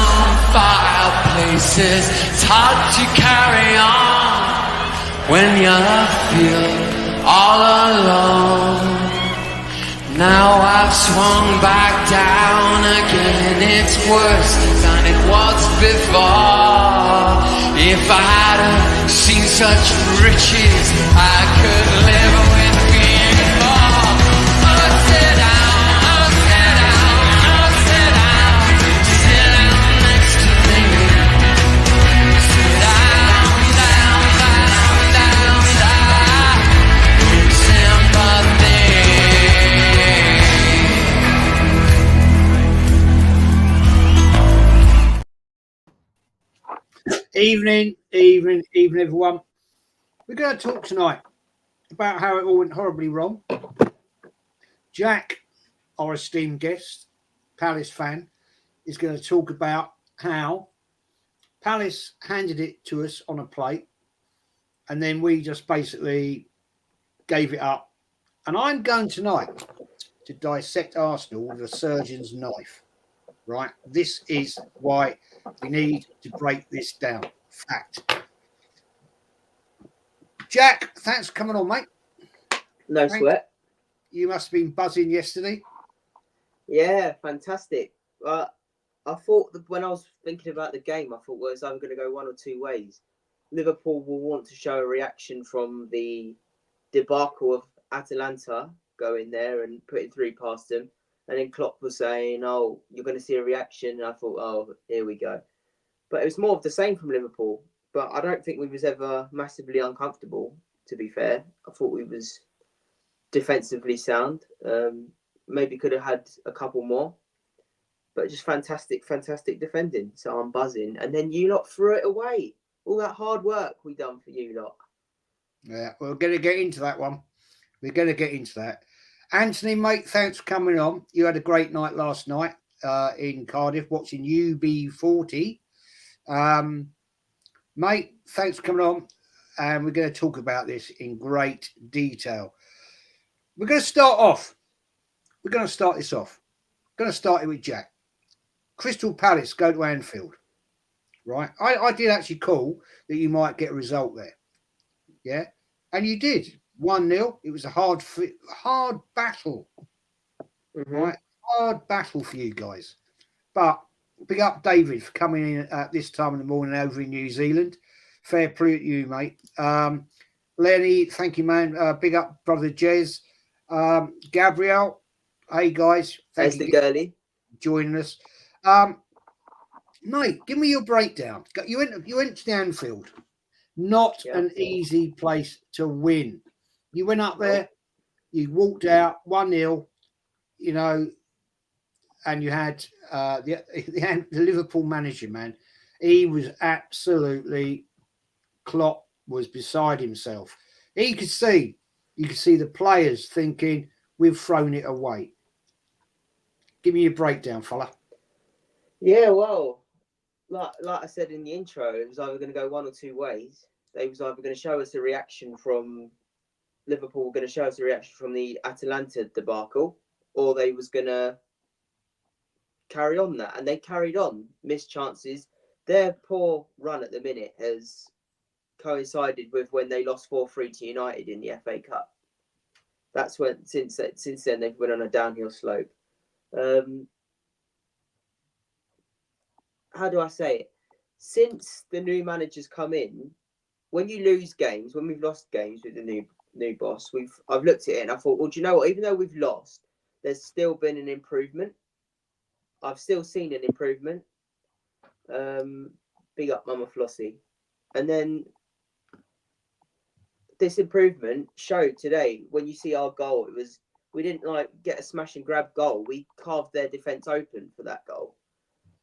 on fireplaces. It's hard to carry on when you feel all alone. Now I've swung back down again. It's worse than it was before. If I hadn't seen such riches, I could live with being poor. Oh, sit down, oh, sit down, oh, sit down. Sit down next to me. Sit down, down, down, down, down. Sympathy. Evening, everyone. We're going to talk tonight about how it all went horribly wrong. Jack, our esteemed guest, Palace fan, is going to talk about how Palace handed it to us on a plate and then we just basically gave it up. And I'm going tonight to dissect Arsenal with a surgeon's knife. Right? This is why we need to break this down. Fact. Jack, thanks for coming on, mate. No sweat. You must have been buzzing yesterday. Yeah, fantastic. I thought that when I was thinking about the game, I thought, well, it's either going to go one or two ways. Liverpool will want to show a reaction from the debacle of Atalanta going there and putting three past them. And then Klopp was saying, oh, you're going to see a reaction. And I thought, oh, here we go. But it was more of the same from Liverpool. But I don't think we was ever massively uncomfortable, to be fair. I thought we was defensively sound. Maybe could have had a couple more. But just fantastic defending. So I'm buzzing. And then you lot threw it away. All that hard work we done for you lot. Yeah, we're going to get into that one. We're going to get into that. Anthony, mate, thanks for coming on. You had a great night last night in Cardiff watching UB40. Mate, thanks for coming on. And we're going to talk about this in great detail. We're going to start off. We're going to start this off. We're going to start it with Jack. Crystal Palace go to Anfield. Right? I did actually call that you might get a result there. Yeah? And you did. 1-0. It was a hard battle. Mm-hmm. Right? Hard battle for you guys. But big up David for coming in at this time in the morning over in New Zealand. Fair play to you, mate. Lenny, thank you, man. Big up brother Jez. Gabrielle, hey guys. Thanks to Gurley joining us. Mate, give me your breakdown. You went to the Anfield. Not an easy place to win. You went up there, you walked out 1-0, you know, and you had the Liverpool manager, man. He was absolutely, Klopp was beside himself. You could see the players thinking, we've thrown it away. Give me your breakdown, fella. Yeah, well, like I said in the intro, it was either going to go one or two ways. They was either going to show us a reaction from Liverpool, were going to show us a reaction from the Atalanta debacle, or they was going to carry on that. And they carried on, missed chances. Their poor run at the minute has coincided with when they lost 4-3 to United in the FA Cup. That's when, since then, they've been on a downhill slope. How do I say it? Since the new managers come in, when you lose games, when we've lost games with the new boss, I've looked at it and I thought, well, do you know what? Even though we've lost, there's still been an improvement. I've still seen an improvement. Big up Mama Flossie. And then this improvement showed today when you see our goal. We didn't get a smash and grab goal. We carved their defence open for that goal.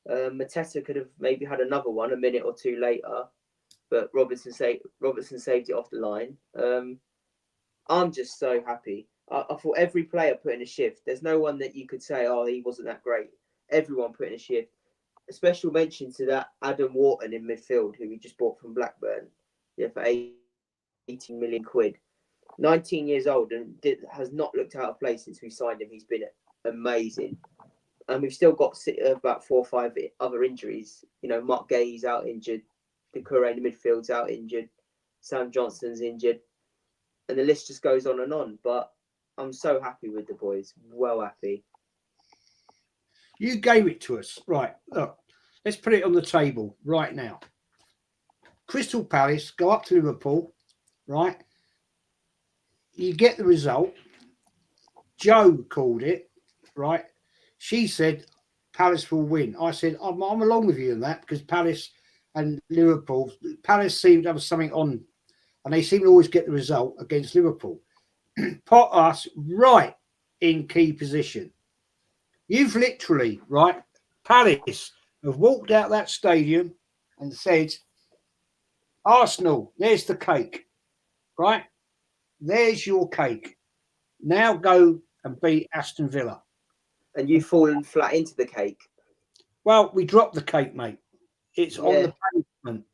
Mateta could have maybe had another one a minute or two later, but Robertson saved it off the line. I'm just so happy. I thought every player put in a shift. There's no one that you could say, oh, he wasn't that great. Everyone put in a shift. A special mention to that Adam Wharton in midfield, who we just bought from Blackburn, for 18 million quid. 19 years old and has not looked out of place since we signed him. He's been amazing. And we've still got about 4 or 5 other injuries. You know, Mark Gay's out injured. Doucouré in the midfield's out injured. Sam Johnston's injured. And the list just goes on and on. But I'm so happy with the boys. Well happy. You gave it to us. Right. Look, let's put it on the table right now. Crystal Palace go up to Liverpool, right? You get the result. Joe called it, right? She said Palace will win. I said, I'm along with you in that because Palace and Liverpool, Palace seemed to have something on and they seem to always get the result against Liverpool. Put us right in key position. You've literally, right, Palace have walked out that stadium and said, Arsenal, there's the cake, right? There's your cake. Now go and beat Aston Villa. And you've fallen flat into the cake. Well, we dropped the cake, mate. It's on the pavement.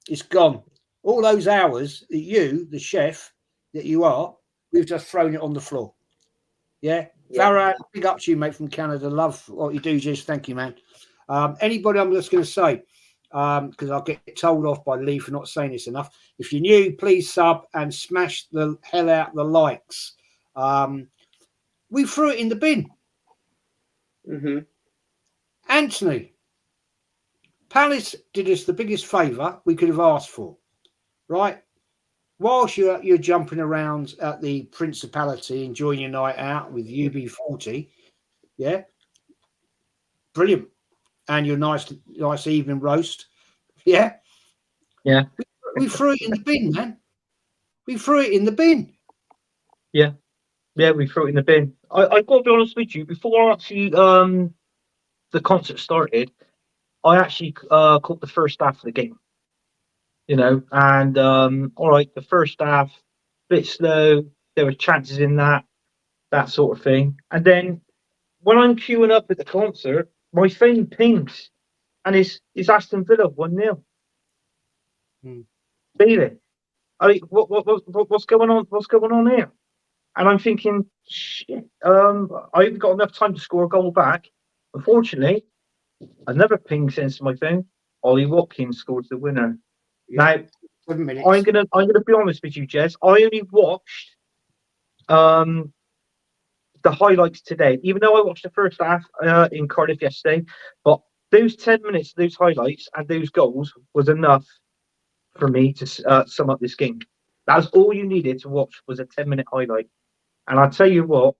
It's gone. All those hours that you, the chef that you are, we've just thrown it on the floor. Yeah? Farah, big up to you, mate, from Canada. Love what you do, just thank you, man. Anybody I'm just going to say, because I'll get told off by Lee for not saying this enough. If you're new, please sub and smash the hell out the likes. We threw it in the bin. Mm-hmm. Anthony, Palace did us the biggest favour we could have asked for, right? Whilst you're jumping around at the Principality, enjoying your night out with UB40, yeah, brilliant, and your nice evening roast, yeah. We threw it in the bin, man. We threw it in the bin. Yeah, we threw it in the bin. I got to be honest with you. Before actually the concert started, I actually caught the first half of the game. You know, and all right, the first half bit slow. There were chances in that sort of thing. And then when I'm queuing up at the concert, my phone pings, and it's Aston Villa 1-0. Feeling, what's going on? What's going on here? And I'm thinking, shit. I haven't got enough time to score a goal back. Unfortunately, another ping sends to my phone. Ollie Watkins scored the winner. Now, 7 minutes. I'm gonna be honest with you, Jez. I only watched the highlights today, even though I watched the first half in Cardiff yesterday. But those 10 minutes, those highlights, and those goals was enough for me to sum up this game. That was all you needed to watch was a 10-minute highlight. And I'll tell you what,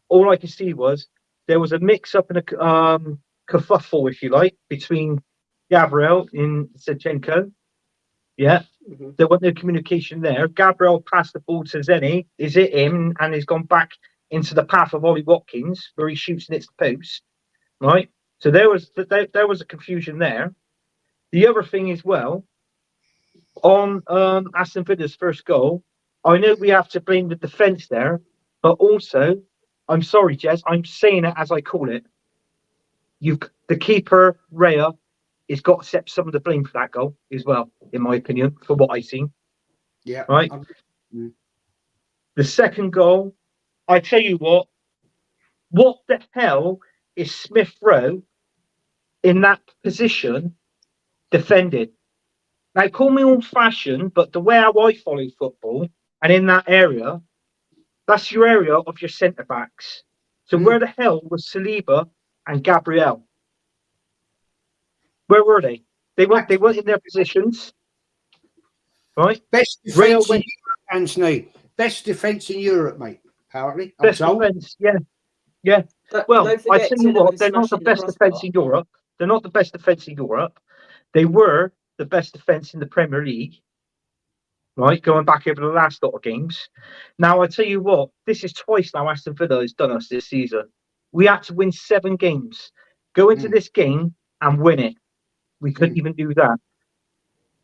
all I could see was there was a mix-up and a kerfuffle, if you like, between Gabriel and Zinchenko. Yeah, there wasn't no communication there. Gabriel passed the ball to Zenny. Is it him? And he's gone back into the path of Ollie Watkins, where he shoots and hits the post. Right. So there was a confusion there. The other thing as well, on Aston Villa's first goal, I know we have to blame the defence there, but also, I'm sorry, Jez, I'm saying it as I call it. The keeper, Raya, has got to accept some of the blame for that goal as well, in my opinion, for what I've seen. Yeah. Right. The second goal, I tell you what the hell is Smith Rowe in that position defended? Now, call me old-fashioned, but the way how I follow football, and in that area, that's your area of your centre-backs. So where the hell was Saliba and Gabriel? Where were they? They weren't in their positions. Right? Best defence in Europe, Anthony. Best defence in Europe, mate, apparently. Best defence, yeah. Well, I tell you what, they're not the best defence in Europe. They're not the best defence in Europe. They were the best defence in the Premier League. Right, going back over the last lot of games. Now, I tell you what, this is twice now Aston Villa has done us this season. We had to win 7 games. Go into this game and win it. We couldn't even do that.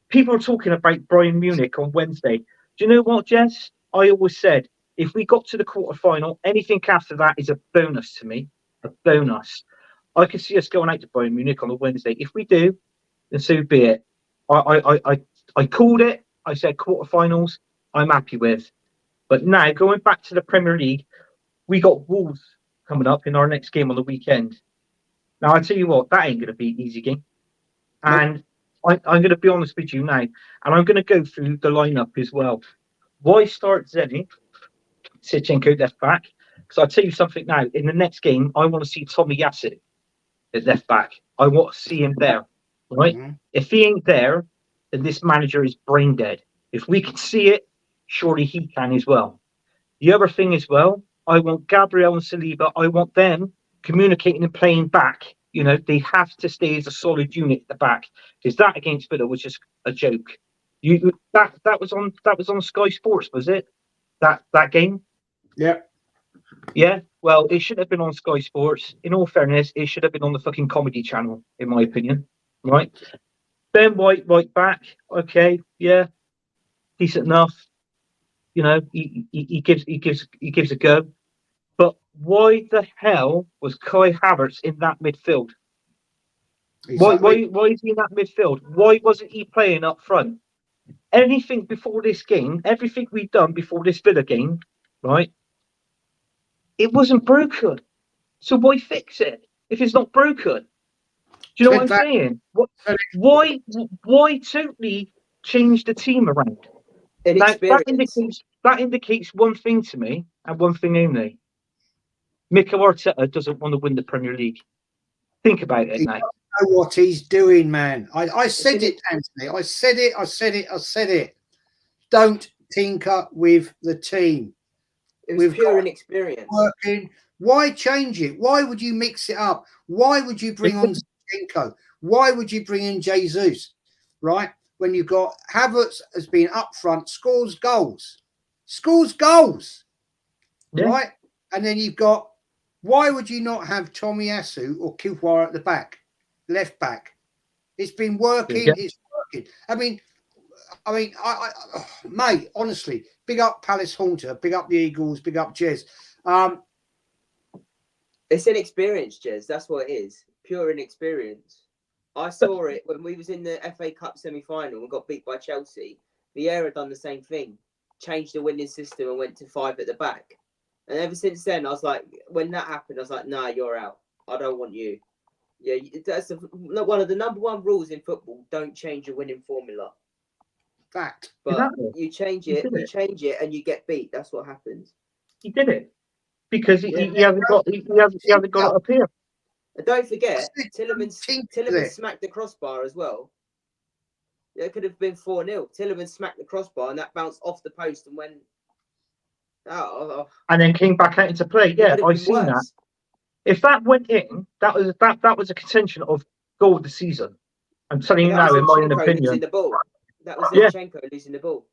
People are talking about Bayern Munich on Wednesday. Do you know what, Jess? I always said, if we got to the quarterfinal, anything after that is a bonus to me. A bonus. I could see us going out to Bayern Munich on a Wednesday. If we do, then so be it. I called it. I said quarterfinals, I'm happy with. But now, going back to the Premier League, we got Wolves coming up in our next game on the weekend. Now, I tell you what, that ain't going to be an easy game. And I'm going to be honest with you now, and I'm going to go through the lineup as well. Why start Zenit, Zinchenko left back? Because I'll tell you something now. In the next game, I want to see Tommy Yassir at left back. I want to see him there, right? Mm-hmm. If he ain't there, then this manager is brain dead. If we can see it, surely he can as well. The other thing as well, I want Gabriel and Saliba, I want them communicating and playing back. You know, they have to stay as a solid unit at the back, because that against Villa was just a joke. That was on Sky Sports, was it? That game? Yeah. Yeah. Well, it should have been on Sky Sports. In all fairness, it should have been on the fucking comedy channel, in my opinion. Right? Ben White, right back. Okay, yeah, decent enough. You know, he gives a go. But why the hell was Kai Havertz in that midfield? Why is he in that midfield? Why wasn't he playing up front? Anything before this game, everything we've done before this Villa game, right? It wasn't broken. So why fix it if it's not broken? Do you know what I'm saying? Why totally change the team around? Now, that indicates one thing to me, and one thing only. Mikel Arteta doesn't want to win the Premier League. Think about it now. He doesn't know what he's doing, man. I said it, Anthony. I said it. Don't tinker with the team. It was pure inexperience. Working. Why change it? Why would you mix it up? Why would you bring on Zinchenko? Why would you bring in Jesus? Right? When you've got Havertz has been up front, scores goals. Yeah. Right? And then you've got, why would you not have Tomiyasu or Kilwar at the back, left back? It's been working. Yeah. It's working. I mean, mate, honestly, big up Palace Haunter, big up the Eagles, big up Jez. It's inexperience, Jez. That's what it is. Pure inexperience. I saw it when we was in the FA Cup semi-final and got beat by Chelsea. Vieira done the same thing. Changed the winning system and went to 5 at the back. And ever since then, I was like, when that happened, I was like, nah, you're out. I don't want you. Yeah, that's one of the number one rules in football. Don't change your winning formula. Fact. But exactly. you change it, and you get beat. That's what happens. He did it because he hasn't got it up here. And don't forget, Tielemans smacked the crossbar as well. It could have been 4-0. Tielemans smacked the crossbar and that bounced off the post and went out. And then came back out into play. Yeah, I've seen that. If that went in, that was a contention of goal of the season. I'm telling you now, in my own opinion. That was Zinchenko losing the ball.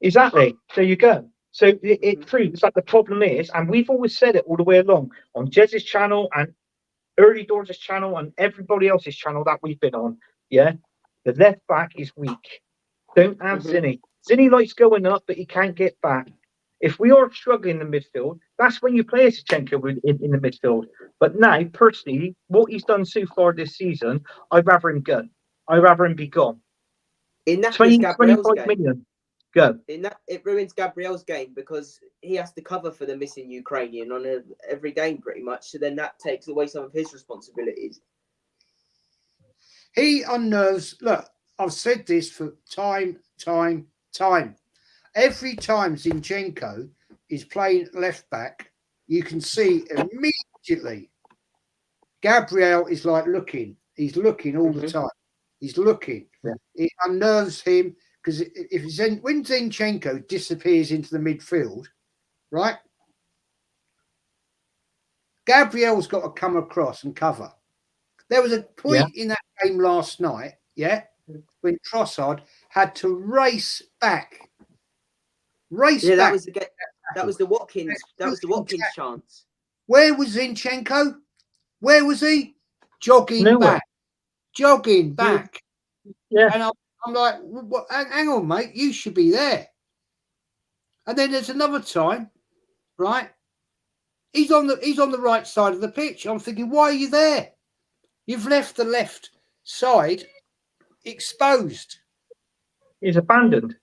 Exactly. There you go. So it proves that the problem is, and we've always said it all the way along on Jez's channel and Early Doors' channel and everybody else's channel that we've been on. Yeah, the left back is weak. Don't have Zinny. Zinny likes going up, but he can't get back. If we are struggling in the midfield, that's when you play Zinchenko in the midfield. But now, personally, what he's done so far this season, I'd rather him go. I'd rather him be gone. In that 25 million. Go. In that, it ruins Gabriel's game because he has to cover for the missing Ukrainian on every game pretty much. So then that takes away some of his responsibilities. He unnerves. Look, I've said this for time. Every time Zinchenko is playing left back, you can see immediately Gabriel is like looking. He's looking all the time. He's looking. Yeah. It unnerves him because when Zinchenko disappears into the midfield, right? Gabriel's got to come across and cover. There was a point in that game last night, when Trossard had to race back. That was the Watkins. That was the Watkins chance. Where was Zinchenko? Where was he? Jogging back. Yeah. And I'm like, what, hang on, mate. You should be there. And then there's another time, right? He's on the right side of the pitch. I'm thinking, why are you there? You've left the left side exposed. He's abandoned.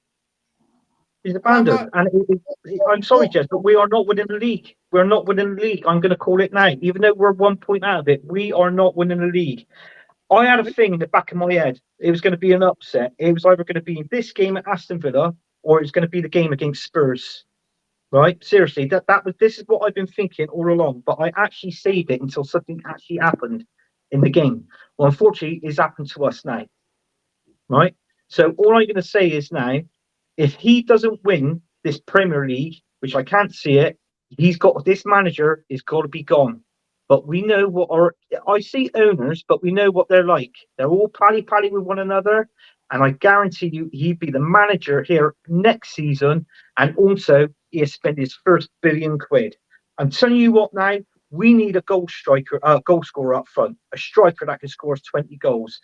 And I'm sorry, Jez, but we are not winning the league. we're not winning the league. I'm going to call it now. Even though we're 1 point out of it, we are not winning the league. I had a thing in the back of my head. It was going to be an upset. It was either going to be this game at Aston Villa or it was going to be the game against Spurs. Right? Seriously, this is what I've been thinking all along. But I actually saved it until something actually happened in the game. Well, unfortunately, it's happened to us now. Right? So all I'm going to say is now, if he doesn't win this Premier League, which I can't see it, this manager is got to be gone. But we know I see owners, but we know what they're like. They're all pally with one another. And I guarantee you, he'd be the manager here next season. And also, he'll spend his first £1 billion. I'm telling you what now, we need a goal scorer up front, a striker that can score 20 goals.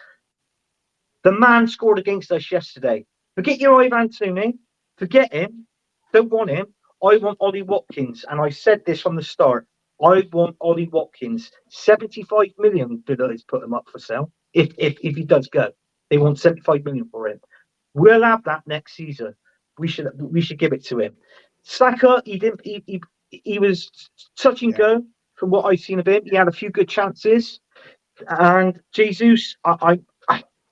The man scored against us yesterday. Forget your Ivan Tooney. Forget him. Don't want him. I want Ollie Watkins. And I said this from the start. I want Ollie Watkins. 75 million Villa has put him up for sale. If he does go, they want 75 million for him. We'll have that next season. We should give it to him. Saka, he was touch and go from what I've seen of him. He had a few good chances. And Jesus, I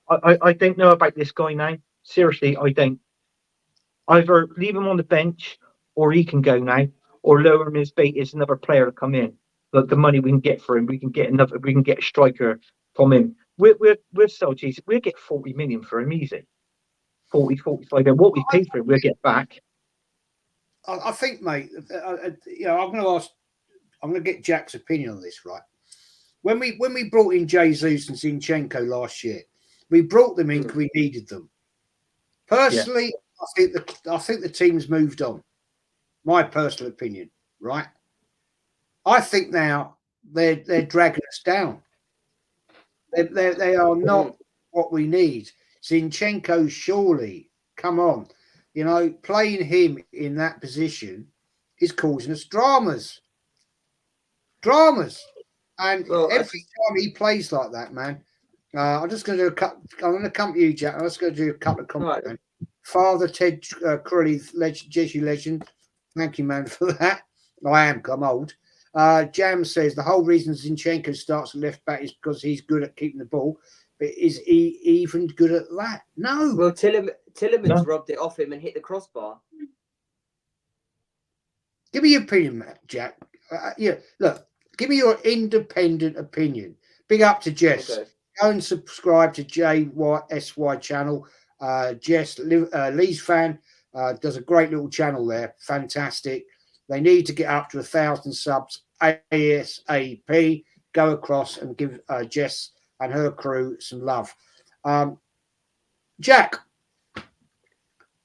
don't know about this guy now. Seriously, I don't. Either leave him on the bench or he can go now, or lower him as bait as another player to come in. But the money we can get for him, we can get a striker from him. We'll sell Jesus. We'll get 40 million for him easy. 40, 45. And what we paid for him, we'll get back. I think, mate, I'm going to get Jack's opinion on this, right? When we brought in Jesus and Zinchenko last year, we brought them in because we needed them. Personally, I think the team's moved on. My personal opinion, right? I think now they're dragging us down. They are not what we need. Zinchenko, surely, come on. Playing him in that position is causing us dramas. And every time he plays like that, man, I'm just going to do I'm going to come to you, Jack. I'm just going to do a couple of comments. Right. Father Ted Crowley, Jesu legend. Thank you, man, for that. I'm old. Jam says the whole reason Zinchenko starts at left back is because he's good at keeping the ball. But is he even good at that? No. Well, Tillerman's robbed it off him and hit the crossbar. Give me your opinion, Jack. Look, give me your independent opinion. Big up to Jess. Okay. Go and subscribe to JYSY channel. Jess, Lee's fan, does a great little channel there. Fantastic. They need to get up to 1,000 subs ASAP. Go across and give Jess and her crew some love. Jack.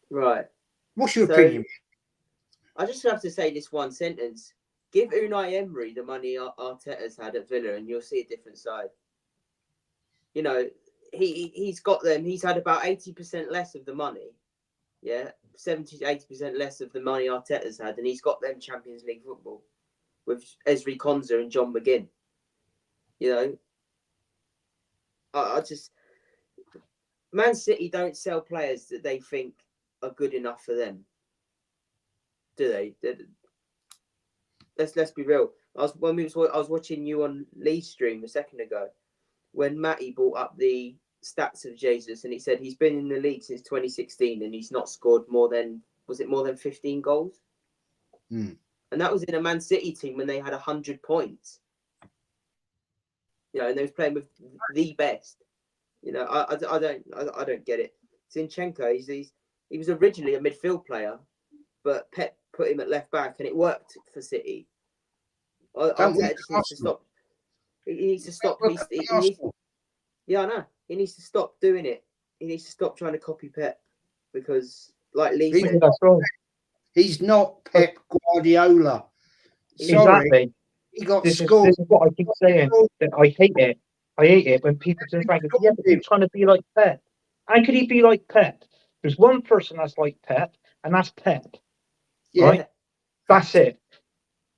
Right. What's your opinion? I just have to say this one sentence. Give Unai Emery the money Arteta's had at Villa and you'll see a different side. He's got them. He's had about 80% less of the money. Yeah, 70 to 80% less of the money Arteta's had, and he's got them Champions League football with Ezri Konsa and John McGinn. I just Man City don't sell players that they think are good enough for them, do they? Let's be real. I was watching you on Lee's stream a second ago when Matty brought up the stats of Jesus, and he said he's been in the league since 2016 and he's not scored more than 15 goals? And that was in a Man City team when they had 100 points. And they was playing with the best. I don't get it. Zinchenko, he was originally a midfield player, but Pep put him at left back and it worked for City. Arteta just needs to stop. He needs to stop. Yeah, I know. He needs to stop doing it. He needs to stop trying to copy Pep because, like Lee said, he's not Pep Guardiola. Sorry, exactly. He got this scored. Is what I keep saying. That I hate it. I hate it when people turn around and go, yeah, but he's trying to be like Pep. How could he be like Pep? There's one person that's like Pep, and that's Pep. Yeah. Right? That's it.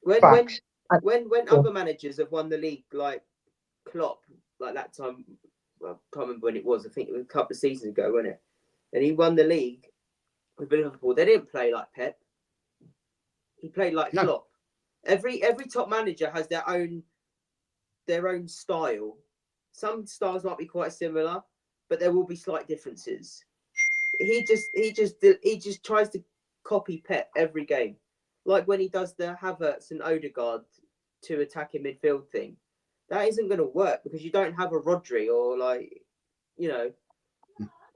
When other managers have won the league, like Klopp, like that time, well, I can't remember when it was. I think it was a couple of seasons ago, wasn't it? And he won the league with Liverpool. They didn't play like Pep. He played like Klopp. Every top manager has their own style. Some styles might be quite similar, but there will be slight differences. He just tries to copy Pep every game, like when he does the Havertz and Odegaard to attacking midfield thing. That isn't going to work because you don't have a Rodri or like, you know,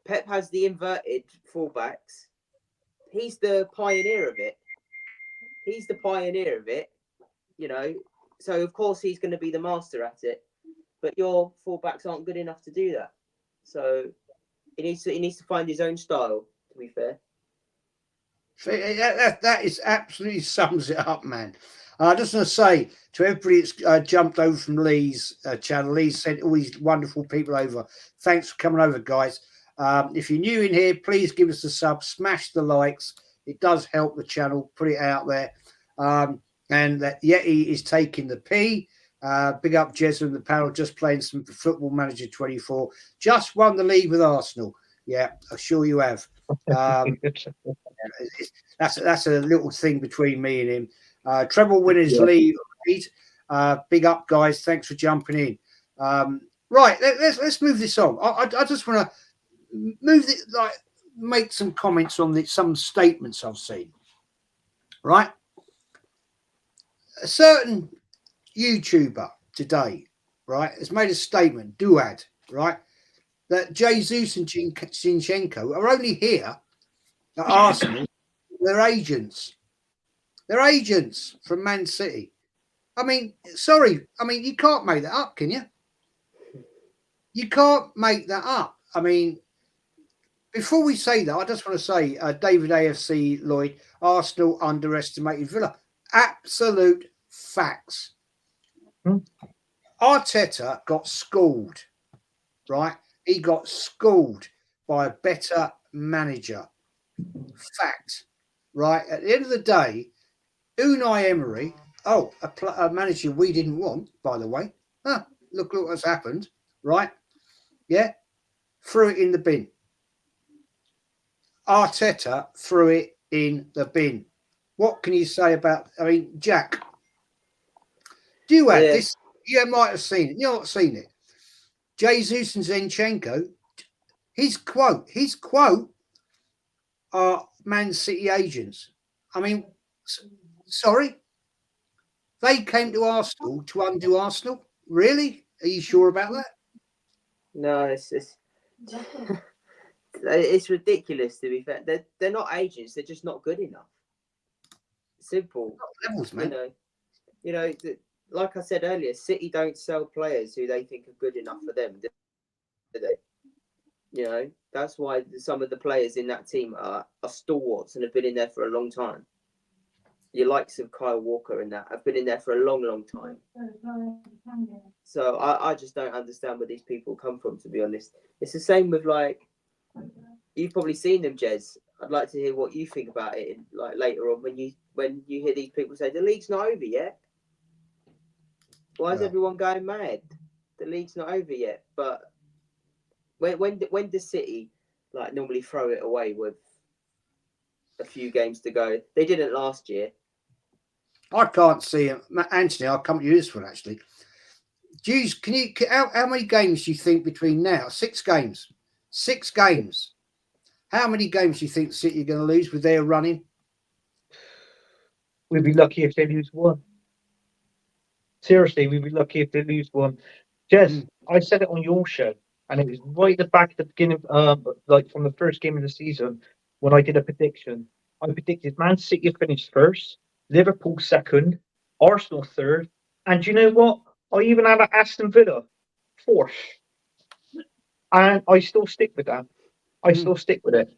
Pep has the inverted fullbacks. He's the pioneer of it. You know, so of course he's going to be the master at it. But your fullbacks aren't good enough to do that. So he needs to find his own style. To be fair, that is absolutely sums it up, man. I just want to say to everybody that's jumped over from Lee's channel, Lee sent all these wonderful people over. Thanks for coming over, guys. If you're new in here, please give us a sub, smash the likes. It does help the channel, put it out there. And that Yeti is taking the P. Big up Jez and the panel, just playing some Football Manager 24. Just won the league with Arsenal. Yeah, I'm sure you have. That's a little thing between me and him. Treble winners lead. Big up, guys. Thanks for jumping in. Right, let's move this on. I just want to move it, like make some comments on some statements I've seen. Right, a certain YouTuber today, right, has made a statement. Duad, right, that Jesus and Zinchenko are only here at Arsenal. They're agents. They're agents from Man City. I mean, sorry. I mean, you can't make that up, can you? You can't make that up. I mean, before we say that, I just want to say, David AFC Lloyd, Arsenal underestimated Villa. Absolute facts. Arteta got schooled, right? He got schooled by a better manager. Fact, right? At the end of the day, Unai Emery, a manager we didn't want, by the way. Look what's happened, right? Yeah, threw it in the bin. Arteta threw it in the bin. What can you say about? I mean, Jack, do you have this? You might have seen it. You've not seen it. Jesus and Zinchenko, his quote are Man City agents. I mean, sorry, they came to Arsenal to undo Arsenal. Really? Are you sure about that? No, it's ridiculous. To be fair, they're not agents. They're just not good enough. Simple. Levels, man. You know, like I said earlier, City don't sell players who they think are good enough for them, do they? You know, that's why some of the players in that team are stalwarts and have been in there for a long time. Your likes of Kyle Walker and that have been in there for a long, long time. So I just don't understand where these people come from, to be honest. It's the same with, like, you've probably seen them, Jez. I'd like to hear what you think about it, like later on when you hear these people say the league's not over yet. Why is everyone going mad? The league's not over yet. But when does City like normally throw it away with a few games to go? They didn't last year. I can't see him. Anthony, I'll come to you this one actually. Jeez, how many games do you think between now? 6 games. 6 games. How many games do you think City are going to lose with their running? We'd be lucky if they lose 1. Seriously, we'd be lucky if they lose 1. Jez, I said it on your show, and it was right at the back at the beginning, like from the first game of the season, when I did a prediction. I predicted Man City finished first, Liverpool second, Arsenal third, and you know what? I even had Aston Villa 4th. And I still stick with that. I still stick with it.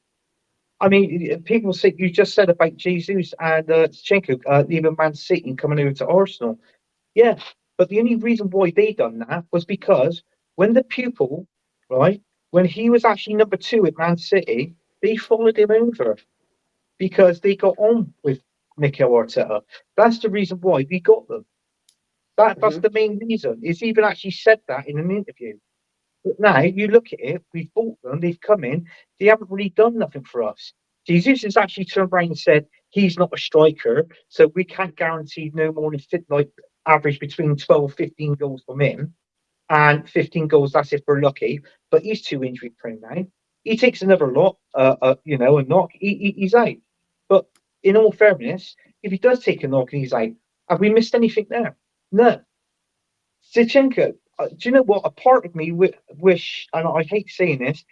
I mean, people say, you just said about Jesus and Zinchenko leaving Man City and coming over to Arsenal. Yeah, but the only reason why they done that was because when the pupil, right, when he was actually number 2 at Man City, they followed him over because they got on with Mikel Arteta. That's the reason why we got them. That's the main reason. He's even actually said that in an interview. But now you look at it, we've bought them, they've come in, they haven't really done nothing for us. Jesus has actually turned around and said he's not a striker, so we can't guarantee no more than average between 12, 15 goals from him. And 15 goals, that's if we're lucky. But he's too injury prone now. He takes another lot, a knock, he's out. But in all fairness, if he does take a knock and he's out, have we missed anything there? No. Zinchenko, do you know what? A part of me wish, and I hate saying this,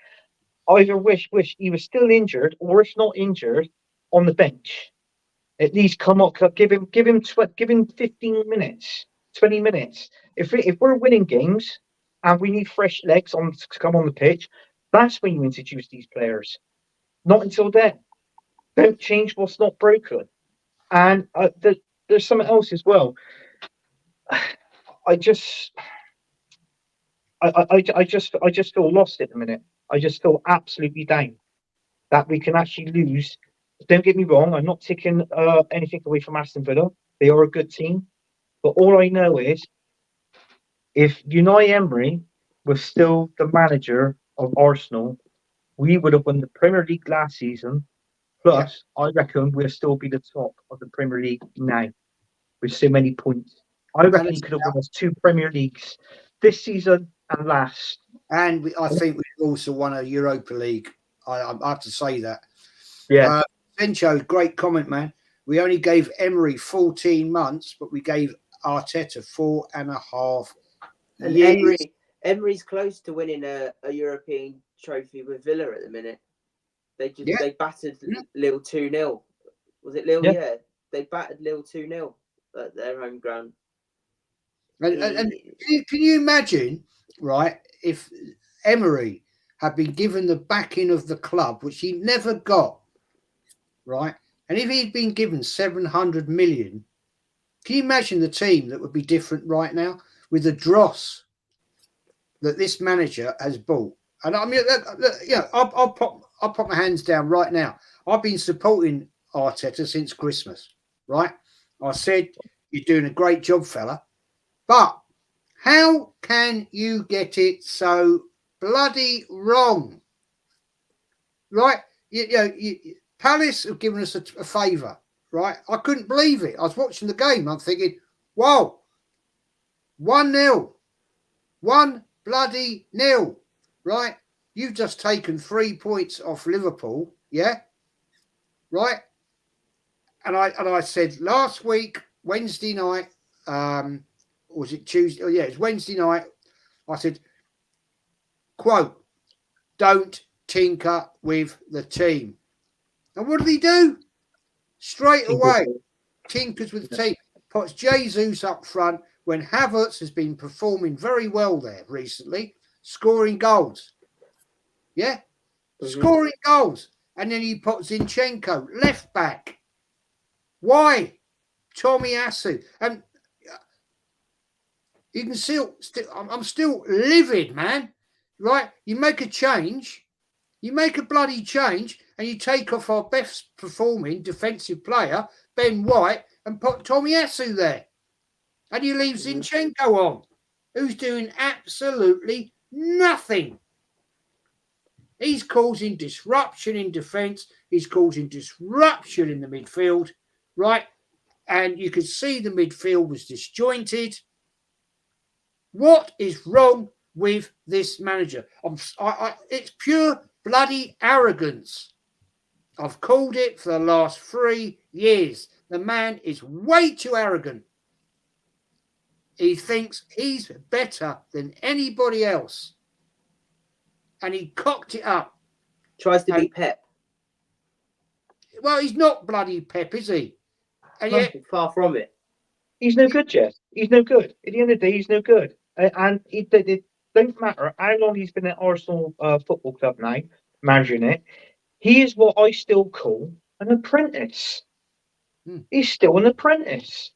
either wish he was still injured, or if not injured, on the bench. At least come up, give him 15 minutes, 20 minutes. If we're winning games and we need fresh legs to come on the pitch, that's when you introduce these players. Not until then. Don't change what's not broken. And there's something else as well. I just feel lost at the minute. I just feel absolutely down that we can actually lose. Don't get me wrong, I'm not taking anything away from Aston Villa. They are a good team. But all I know is, if Unai Emery was still the manager of Arsenal, we would have won the Premier League last season. Plus, I reckon we'll still be the top of the Premier League now, with so many points. I reckon he could have won us 2 Premier Leagues this season and last. And I think we also won a Europa League. I have to say that. Yeah. Bencho, great comment, man. We only gave Emery 14 months, but we gave Arteta 4.5 and years. Emery's close to winning a European trophy with Villa at the minute. They battered Lille 2-0. Was it Lille? Yeah. They battered Lille 2-0 at their home ground. And can you imagine, right, if Emery had been given the backing of the club, which he never got, right? And if he'd been given 700 million, can you imagine the team that would be different right now with the dross that this manager has bought? And I mean, look, I'll put my hands down right now. I've been supporting Arteta since Christmas, right? I said, you're doing a great job, fella. But how can you get it so bloody wrong? Right? Palace have given us a favour, right? I couldn't believe it. I was watching the game. I'm thinking, wow, 1-0. 1 bloody nil, right? You've just taken 3 points off Liverpool, yeah? Right? And I said last week, Wednesday night, was it Tuesday? Oh, yeah, it's Wednesday night. I said, quote, don't tinker with the team. And what did he do? Straight away, tinkers with the team. Puts Jesus up front when Havertz has been performing very well there recently, scoring goals. Yeah? Scoring goals. And then he puts Zinchenko, left back. Why? Tomiyasu. And you can still I'm still livid, man. Right? You make a change. You make a bloody change and you take off our best performing defensive player, Ben White, and put Tomiyasu there. And you leave Zinchenko on, who's doing absolutely nothing. He's causing disruption in defence. He's causing disruption in the midfield, right? And you could see the midfield was disjointed. What is wrong with this manager? It's pure bloody arrogance. I've called it for the last 3 years. The man is way too arrogant. He thinks he's better than anybody else. And he cocked it up. Tries to be Pep. Well, he's not bloody Pep, is he? And yet, far from it. He's no good, Jeff. He's no good. At the end of the day, he's no good. And it don't matter how long he's been at Arsenal Football Club now, managing it. He is what I still call an apprentice. He's still an apprentice.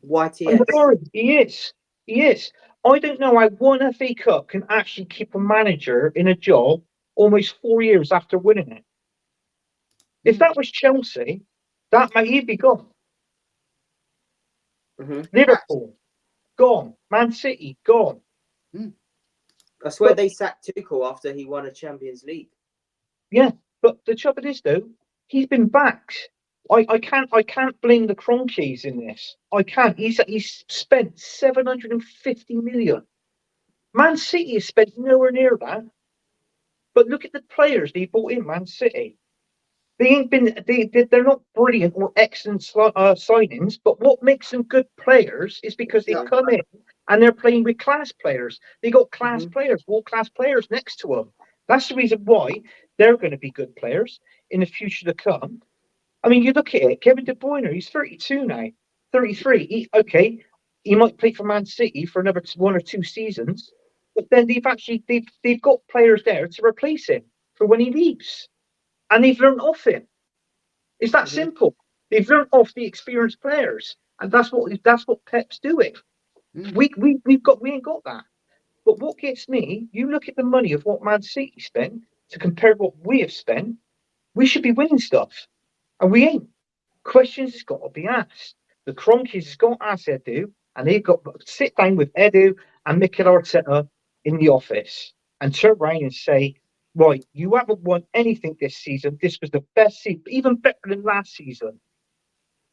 YTS. He is. He is. I don't know how one FA Cup can actually keep a manager in a job almost 4 years after winning it. If that was Chelsea, he'd be gone. Liverpool, gone. Man City, gone. I swear they sacked Tuchel after he won a Champions League. Yeah, but the trouble is, though, he's been backed I can't blame the Cronkies in this. I can't. He's spent 750 million. Man City has spent nowhere near that. But look at the players they bought in Man City. They ain't been. They're not brilliant or excellent signings. But what makes them good players is because they Yeah. come in and they're playing with class players. They got class Mhm. players, world class players next to them. That's the reason why they're going to be good players in the future to come. I mean, you look at it. Kevin De Bruyne, he's 32 now, 33. He might play for Man City for another 1 or 2 seasons, but then they've got players there to replace him for when he leaves, and they've learned off him. It's that simple. They've learned off the experienced players, and that's what Pep's doing. We ain't got that. But what gets me, you look at the money of what Man City spent to compare what we have spent. We should be winning stuff. And we ain't. Questions has got to be asked. The Cronkies has got to ask Edu, and they've got to sit down with Edu and Mikel Arteta in the office and turn around and say, right, you haven't won anything this season. This was the best season, even better than last season.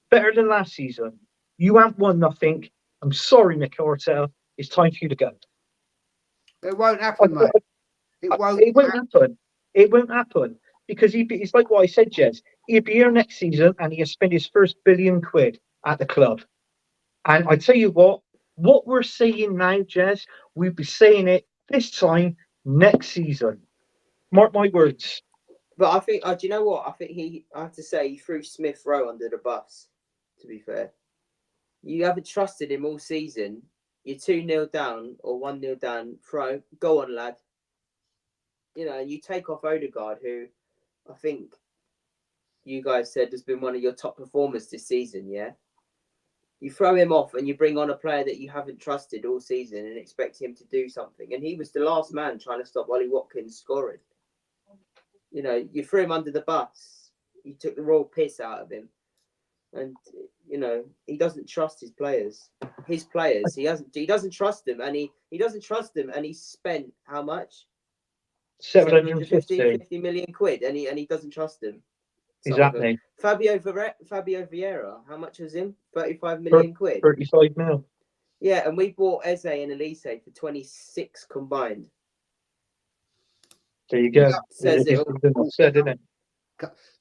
Better than last season. You haven't won nothing. I'm sorry, Mikel Arteta. It's time for you to go. It won't happen, mate. It won't happen. It won't happen. Because it's like what I said, Jez. He'll be here next season and he'll spend his first £1 billion at the club. And I tell you what we're saying now, Jez, we'll be saying it this time next season. Mark my words. But I think, do you know what? I think I have to say, he threw Smith Rowe under the bus, to be fair. You haven't trusted him all season. You're 2-0 down or 1-0 down. Go on, lad. You know, and you take off Odegaard, who I think you guys said has been one of your top performers this season, yeah? You throw him off and you bring on a player that you haven't trusted all season and expect him to do something. And he was the last man trying to stop Ollie Watkins scoring. You know, you threw him under the bus. You took the royal piss out of him. And, you know, he doesn't trust his players. He doesn't trust them. And he doesn't trust them. And he spent how much? 750 million quid, and he doesn't trust them. Exactly. Fabio Vieira, how much was him? 35 million quid. 35 mil. Yeah, and we bought Eze and Elise for 26 combined. There you go. Says it all. Said, isn't it?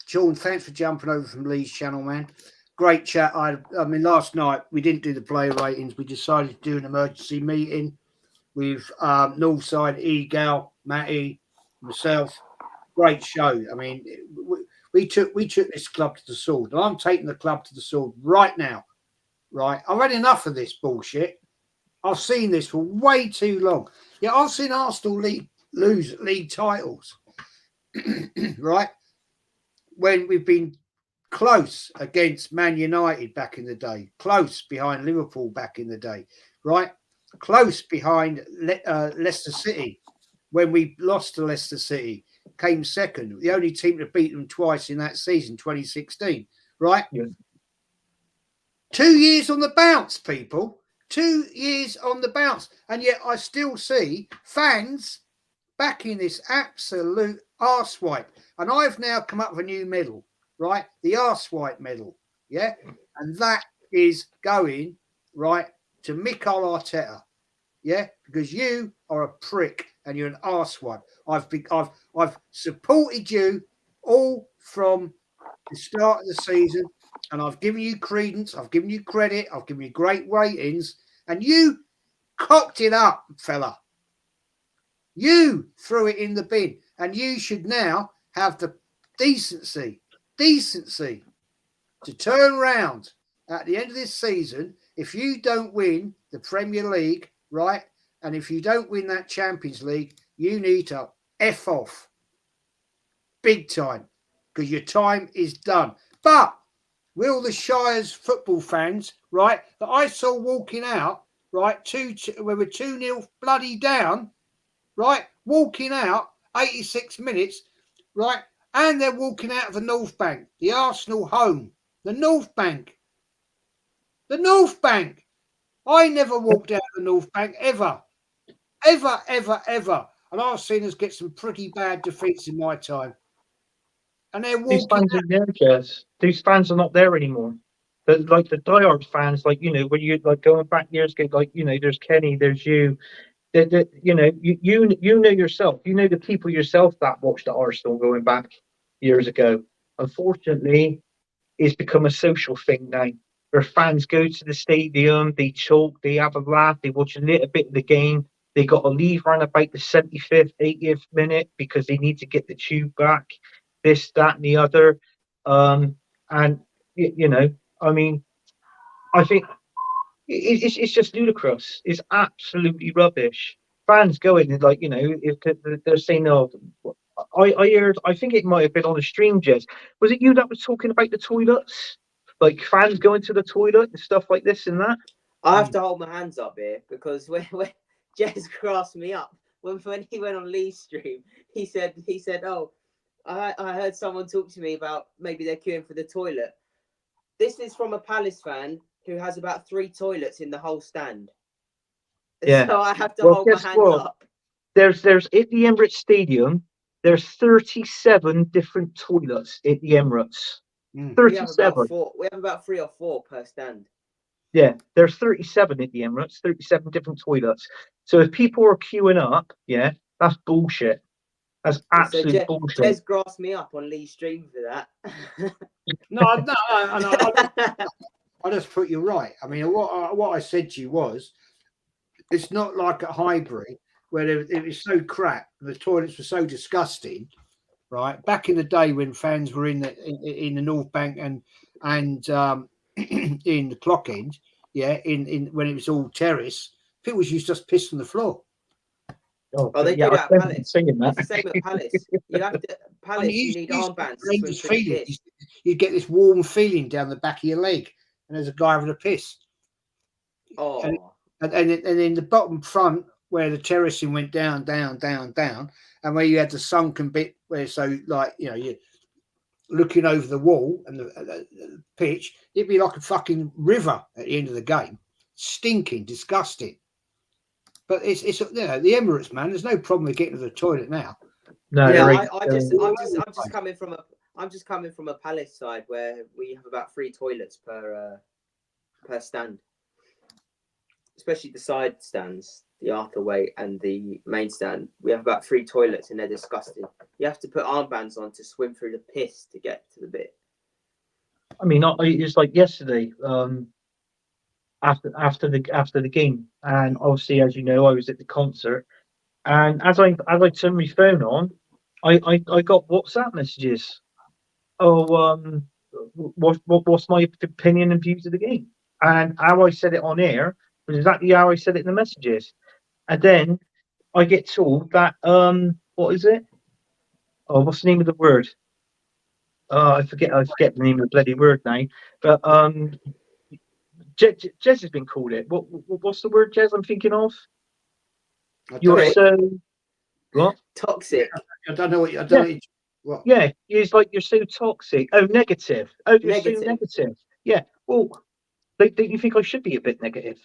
Sean, thanks for jumping over from Lee's channel, man. Great chat. I mean, last night we didn't do the player ratings. We decided to do an emergency meeting with Northside, Egal, Matty, myself. Great show. I mean, we took this club to the sword, and I'm taking the club to the sword right now. Right, I've had enough of this bullshit. I've seen this for way too long. Yeah, I've seen Arsenal lose league titles. Right, when we've been close against Man United back in the day, close behind Liverpool back in the day, right? Close behind Leicester City when we lost to Leicester City, came second, the only team to beat them twice in that season, 2016, right? Yeah. 2 years on the bounce, people. 2 years on the bounce. And yet I still see fans backing this absolute arsewipe. And I've now come up with a new medal, right? The arsewipe medal, yeah? And that is going, right, to Mikel Arteta, yeah? Because you are a prick and you're an arsewipe. I've supported you all from the start of the season, and I've given you credence, I've given you credit, I've given you great ratings, and you cocked it up, fella. You threw it in the bin, and you should now have the decency to turn around at the end of this season. If you don't win the Premier League, right, and if you don't win that Champions League, you need to F off big time, because your time is done. But will the Shire's football fans, right, that I saw walking out, right, we were 2-0 bloody down, right, walking out 86 minutes, right, and they're walking out of the North Bank, the Arsenal home, the North Bank. The North Bank. I never walked out of the North Bank ever. Ever. And I've seen us get some pretty bad defeats in my time. And they're walking out. There, Jez. those fans are not there anymore. But like the diehard fans, like when you like going back years ago, like there's Kenny, there's you. That you know yourself. You know the people yourself that watched at Arsenal going back years ago. Unfortunately, it's become a social thing now, where fans go to the stadium, they talk, they have a laugh, they watch a little bit of the game. They got to leave around about the 75th, 80th minute because they need to get the tube back. This, that, and the other. And I mean, I think it's just ludicrous. It's absolutely rubbish. Fans going and if they're saying, "No," I heard. I think it might have been on the stream, Jez. Was it you that was talking about the toilets? Like fans going to the toilet and stuff like this and that. I have to hold my hands up here because when Jez grasped me up when he went on Lee's stream, he said, "Oh, I heard someone talk to me about maybe they're queuing for the toilet." This is from a Palace fan who has about 3 toilets in the whole stand. Yeah. So I have to hold my hands up. There's at the Emirates Stadium, there's 37 different toilets at the Emirates. 37. We have about 3 or 4 per stand. Yeah, there's 37 at the Emirates, 37 different toilets. So if people are queuing up, yeah, that's bullshit. That's absolute bullshit. Jez grasped me up on Lee's stream for that. No, I just put you right. I mean, what I said to you was, it's not like at Highbury where it was so crap, the toilets were so disgusting, right? Back in the day when fans were in the North Bank and in the Clock End, yeah, in when it was all terrace, people used to just piss on the floor. They do that at Palace. It's the same at Palace. You have to Palace. You need armbands. You get this warm feeling down the back of your leg, and there's a guy having a piss. Oh, and in the bottom front where the terracing went down, and where you had the sunken bit where you're looking over the wall and the pitch, it'd be like a fucking river at the end of the game, stinking, disgusting. But it's the Emirates, man. There's no problem with getting to the toilet now. No, yeah, I'm just coming from a Palace side where we have about 3 toilets per stand, especially the side stands, the Arthur Way and the main stand. We have about 3 toilets and they're disgusting. You have to put armbands on to swim through the piss to get to the bit. I mean, it's like yesterday. After the game, and obviously, as you know, I was at the concert, and as I turned my phone on, I got WhatsApp messages. Oh, what's my opinion and views of the game? And how I said it on air was exactly how I said it in the messages. And then I get told that what is it? Oh, what's the name of the word? I forget the name of the bloody word now. But Jez has been called it. What's the word, Jez? I'm thinking of. You're so what? Toxic. I don't know what. I don't know what. Yeah, it's like you're so toxic. Oh, negative. Oh, you're so negative. Yeah. Well, don't you think I should be a bit negative?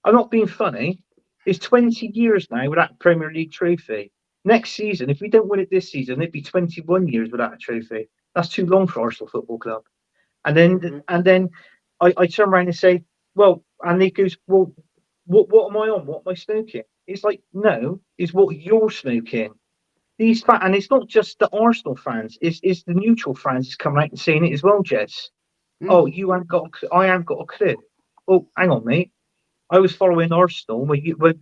I'm not being funny. It's 20 years now without a Premier League trophy. Next season, if we don't win it this season, it'd be 21 years without a trophy. That's too long for Arsenal Football Club. And then I turn around and say, well, and he goes, well, what am I on? What am I smoking? It's like, no, it's what you're smoking. And it's not just the Arsenal fans, it's the neutral fans coming out and saying it as well, Jez. Oh, I haven't got a clue. Oh, hang on, mate. I was following Arsenal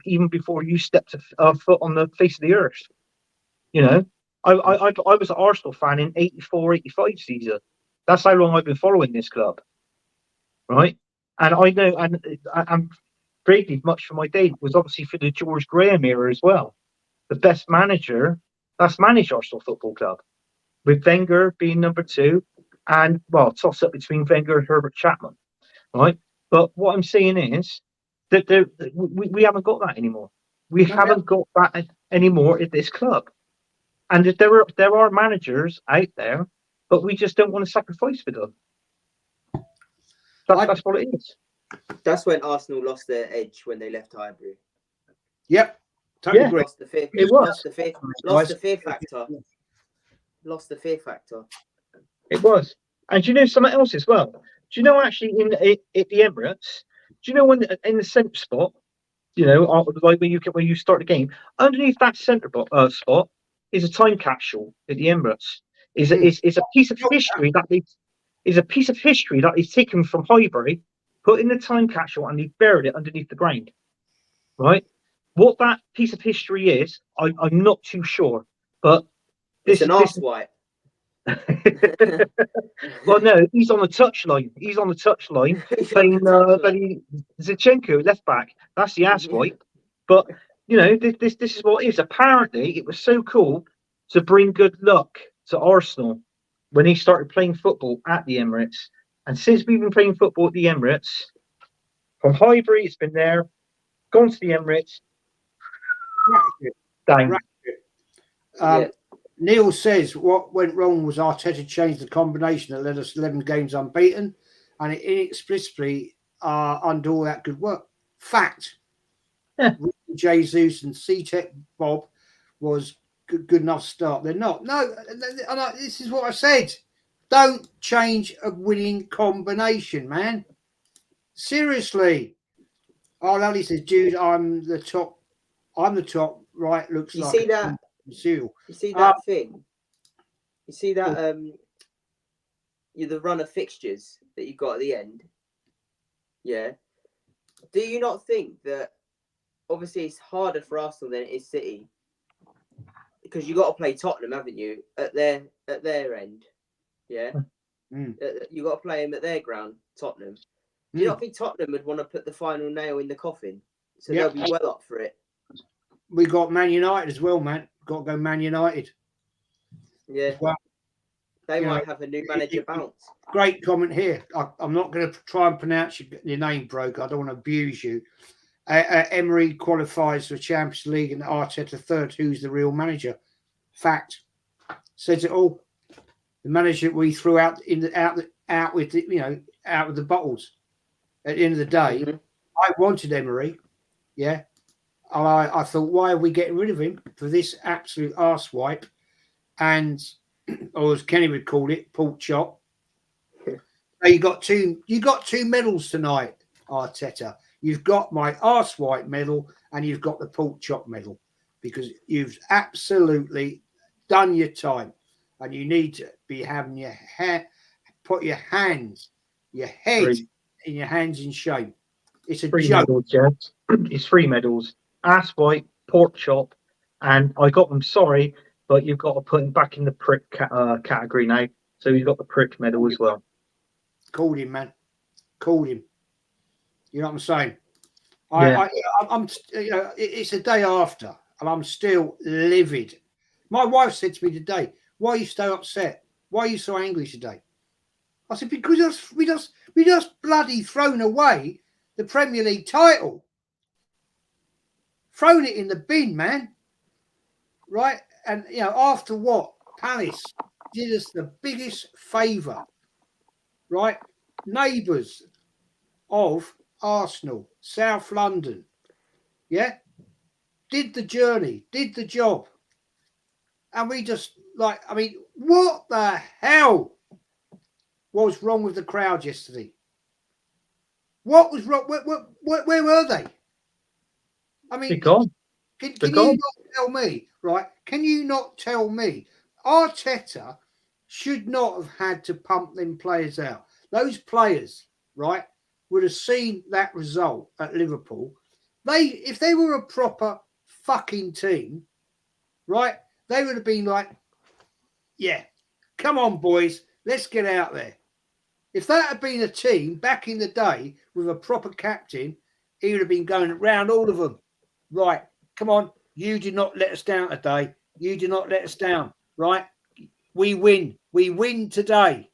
even before you stepped a foot on the face of the earth. You know, I was an Arsenal fan in 84-85 season. That's how long I've been following this club. Right, and I know, and I'm Brady much for my day was obviously for the George Graham era as well, the best manager that's managed Arsenal Football Club, with Wenger being number 2, and toss up between Wenger and Herbert Chapman, right? But what I'm saying is that we haven't got that anymore. We haven't got that anymore at this club, and there are managers out there, but we just don't want to sacrifice for them. That's what it is. That's when Arsenal lost their edge when they left Highbury. Yep. Totally agree. Lost the fear. It was. Lost the fear factor. Lost the fear factor. It was. And do you know something else as well? Do you know actually at the Emirates? Do you know when in the centre spot? You know, like when you start the game, underneath that spot is a time capsule at the Emirates. Is a piece of history that is taken from Highbury, put in the time capsule, and they buried it underneath the ground. Right? What that piece of history is, I'm not too sure, but It's an arse wipe. Well, no, he's on the touchline. He's on the touchline playing Zinchenko left back. That's the ass wipe. But you know, this is what it is. Apparently, it was so cool to bring good luck to Arsenal when he started playing football at the Emirates. And since we've been playing football at the Emirates, from Highbury, it's been there, gone to the Emirates, down. Neil says what went wrong was Arteta changed the combination that led us 11 games unbeaten, and it inexplicably under all that good work. Fact. Yeah. Jesus and C-Tech Bob was good enough start. They're not. No, this is what I said. Don't change a winning combination, man. Seriously. Oh, Lally says, Jude, I'm the top. Right, looks like. You see that? You see that thing? You see that? The run of fixtures that you got at the end. Yeah. Do you not think that? Obviously, it's harder for Arsenal than it is City because you got to play Tottenham, haven't you? At their end, yeah. You got to play them at their ground, Tottenham. Do you not think Tottenham would want to put the final nail in the coffin? So they'll be well up for it. We got Man United as well, man. Got to go Man United. Yeah. Well, they might have a new manager bounce. Great comment here. I'm not going to try and pronounce your name, Broke. I don't want to abuse you. Emery qualifies for Champions League and Arteta third. Who's the real manager? Fact. Says it all. The manager we threw out with the bottles. At the end of the day, I wanted Emery. Yeah. I thought, why are we getting rid of him for this absolute arse wipe? And, or as Kenny would call it, pork chop. So you got two medals tonight, Arteta. You've got my arse wipe medal and you've got the pork chop medal because you've absolutely done your time, and you need to be having put your head in your hands in shame. It's a Three joke. medals, Jess. It's 3 medals. Ass wipe, pork chop, and I got them. Sorry, but you've got to put him back in the prick category now. So he's got the prick medal as well. Called him, man. Called him. You know what I'm saying? Yeah. I'm it's a day after, and I'm still livid. My wife said to me today, "Why are you so upset? Why are you so angry today?" I said, "Because we just bloody thrown away the Premier League title, thrown it in the bin, man. Right? And after what Palace did us the biggest favour, right? Neighbours of Arsenal, South London, yeah, did the journey, did the job, and we just what the hell was wrong with the crowd yesterday? What was wrong? Where were they? I mean, can you not tell me, right? Can you not tell me Arteta should not have had to pump them players out? Those players, right, would have seen that result at Liverpool. If they were a proper fucking team, right, they would have been like, yeah, come on, boys, let's get out there. If that had been a team back in the day with a proper captain, he would have been going around all of them. Right, come on, you did not let us down today. You did not let us down, right? We win. We win today.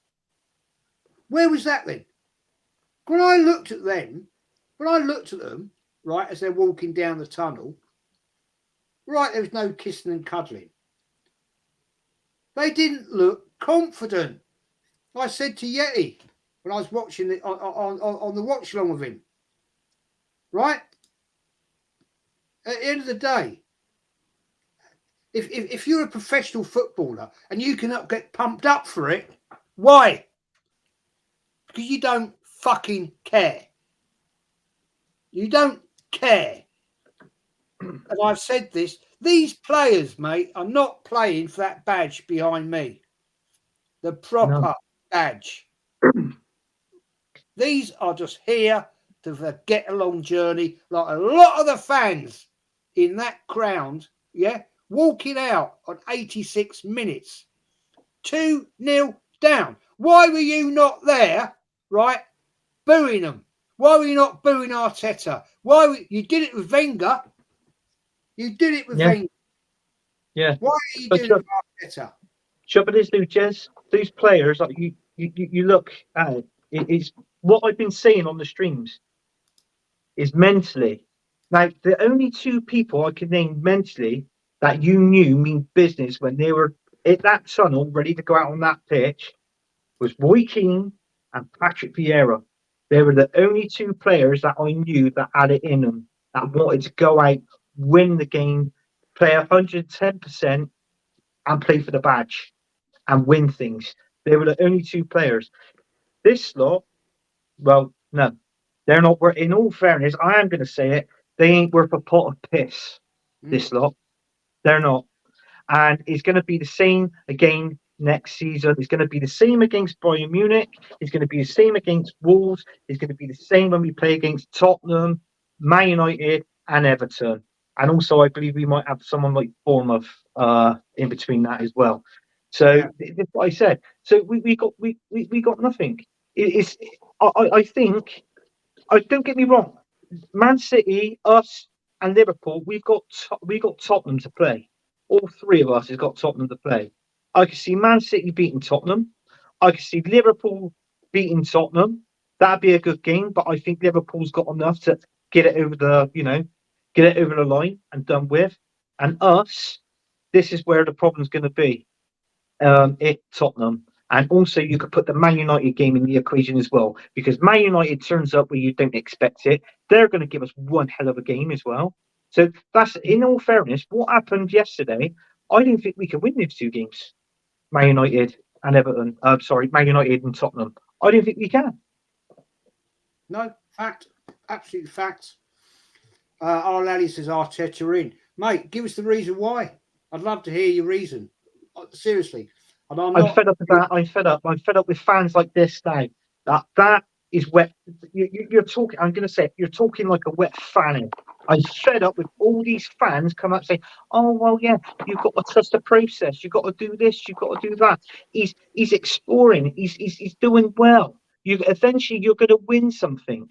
Where was that then? When I looked at them, right, as they're walking down the tunnel, right, there was no kissing and cuddling. They didn't look confident. I said to Yeti when I was watching it on the watch along with him, right? At the end of the day, if you're a professional footballer and you cannot get pumped up for it, why? because you don't fucking care. You don't care. And I've said this, these players, mate, are not playing for that badge behind me. The proper badge. These are just here to the get-along journey, like a lot of the fans in that ground, yeah, walking out on 86 minutes. 2-0 down. Why were you not there, right, booing them? Why were you not booing Arteta? You did it with Wenger. You did it with Wenger. Yeah. Why are you doing it with Arteta? But is, Jez, these players, like you look at it, it's what I've been saying on the streams is mentally. Now, the only two people I can name mentally that you knew mean business when they were at that tunnel ready to go out on that pitch was Roy Keane and Patrick Vieira. They were the only two players that I knew that had it in them, that wanted to go out, win the game, play 110% and play for the badge and win things. They were the only two players. This lot, well, no, they're not worth. In all fairness, I am going to say it. They ain't worth a pot of piss. This lot, they're not. And it's going to be the same again next season. It's going to be the same against Bayern Munich. It's going to be the same against Wolves. It's going to be the same when we play against Tottenham, Man United, and Everton. And also, I believe we might have someone like Bournemouth in between that as well. So that's what I said. So we got nothing. I think. Don't get me wrong. Man City, us, and Liverpool. We got Tottenham to play. All three of us has got Tottenham to play. I can see Man City beating Tottenham. I can see Liverpool beating Tottenham. That'd be a good game, but I think Liverpool's got enough to get it over the line and done with. And us, this is where the problem's going to be. At Tottenham. And also you could put the Man United game in the equation as well, because Man United turns up where you don't expect it. They're going to give us one hell of a game as well. So that's, in all fairness, what happened yesterday. I didn't think we could win these two games. Man United and Everton. Man United and Tottenham. I didn't think we can. No, fact. Absolute fact. Our laddie says Arteta in. Mate, give us the reason why. I'd love to hear your reason. Seriously. And I'm fed up with that. I'm fed up. I'm fed up with fans like this now. That is wet. You're talking. I'm going to say it, you're talking like a wet fanning. I'm fed up with all these fans come up and say, "Oh well, yeah, you've got to trust the process. You've got to do this. You've got to do that." He's exploring. He's doing well. Eventually you're going to win something.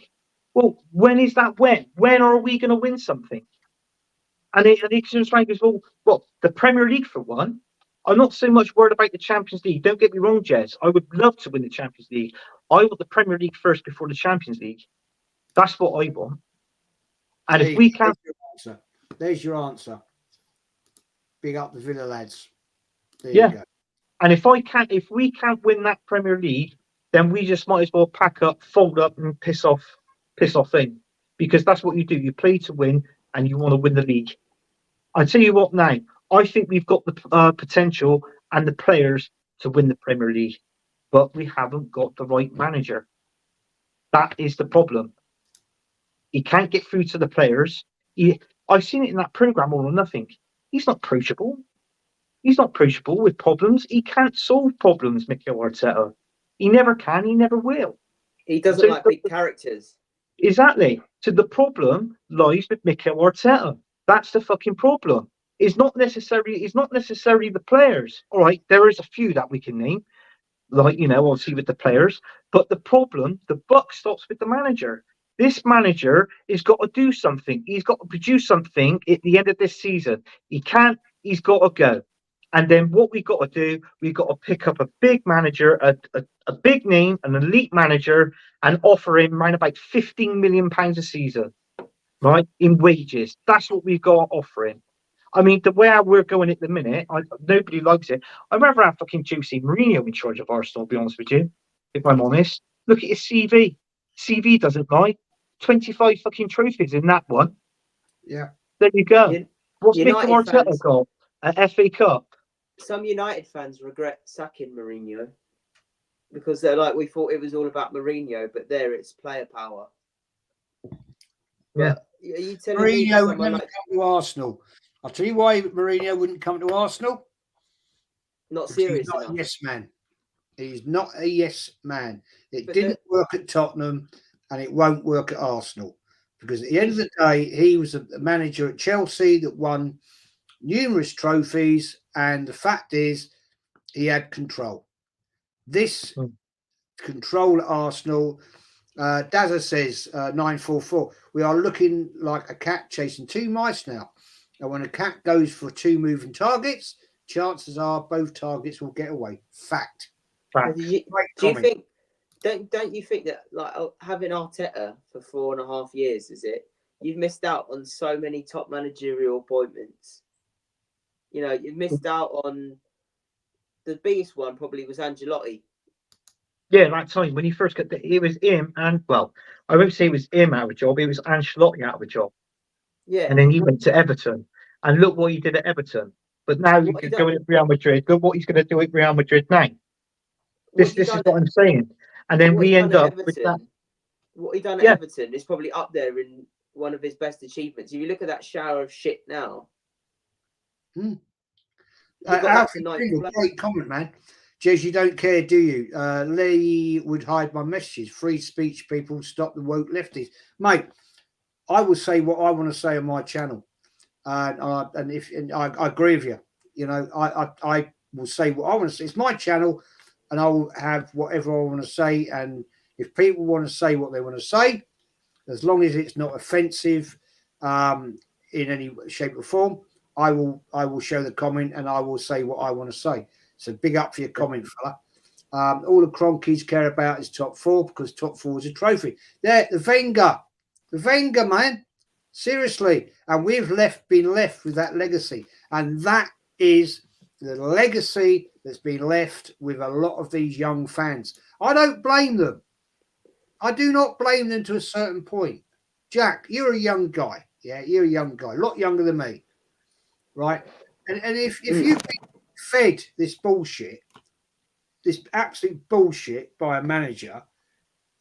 Well, when is that? When are we going to win something? And he just like, well, the Premier League for one. I'm not so much worried about the Champions League. Don't get me wrong, Jez. I would love to win the Champions League. I want the Premier League first before the Champions League. That's what I want. And if we can't... There's your answer. Big up the Villa lads. There you go. And if we can't win that Premier League, then we just might as well pack up, fold up, and piss off in. Because that's what you do. You play to win, and you want to win the league. I tell you what now. I think we've got the potential and the players to win the Premier League, but we haven't got the right manager. That is the problem. He can't get through to the players. I've seen it in that programme, All or Nothing. He's not approachable. He's not approachable with problems. He can't solve problems, Mikel Arteta. He never can. He never will. He doesn't like big characters. Exactly. So the problem lies with Mikel Arteta. That's the fucking problem. It's not necessarily the players. All right, there is a few that we can name, like, obviously with the players. But the problem, the buck stops with the manager. This manager has got to do something. He's got to produce something at the end of this season. He can't. He's got to go. And then what we've got to do, we've got to pick up a big manager, a big name, an elite manager, and offer him around about £15 million a season, right, in wages. That's what we've got to offer him. I mean, the way we're going at the minute, nobody likes it. I'd rather have fucking Jose Mourinho in charge of Arsenal, to be honest with you, if I'm honest. Look at his CV. CV doesn't lie. 25 fucking trophies in that one. Yeah. There you go. What's Mikel Arteta got? An FA Cup. Some United fans regret sacking Mourinho. because they're like, we thought it was all about Mourinho, but there it's player power. Yeah. But are you telling me Mourinho that would someone never like come to Arsenal. I'll tell you why Mourinho wouldn't come to Arsenal. not Because he's serious not enough? a yes man. He's not a yes man. It But didn't work at Tottenham, and it won't work at Arsenal. Because at the end of the day, he was a manager at Chelsea that won numerous trophies, and the fact is, he had control. This control at Arsenal. Dazza says 944. We are looking like a cat chasing two mice now. And when a cat goes for two moving targets, chances are both targets will get away. Fact. Do you think? Don't you think that like having Arteta for 4.5 years, is it? You've missed out on so many top managerial appointments. You know, you've missed out on the biggest one. Probably was Ancelotti. Yeah, that time when he first got it was him, and well, I won't say it was him out of a job. It was Ancelotti out of a job. Yeah, and then he went to Everton, and look what he did at Everton. But now he could go in at Real Madrid. Look what he's going to do at Real Madrid now. This is what I'm saying. And then we end up with that. What he done at Everton is probably up there in one of his best achievements. If you look at that shower of shit now. Great comment, man. Jez, you don't care, do you? Lee would hide my messages. Free speech, people, stop the woke lefties. Mate, I will say what I want to say on my channel. And I agree with you. You know, I will say what I want to say. It's my channel, and I will have whatever I want to say. And if people want to say what they want to say, as long as it's not offensive in any shape or form, I will show the comment and I will say what I want to say. So big up for your comment, fella. All the Cronkies care about is top four because top four is a trophy. There, the Wenger, man. Seriously. And we've been left with that legacy. And that is the legacy that's been left with a lot of these young fans. I don't blame them. I do not blame them to a certain point. Jack, you're a young guy. Yeah, you're a young guy, a lot younger than me. Right? And if you've been fed this bullshit, this absolute bullshit by a manager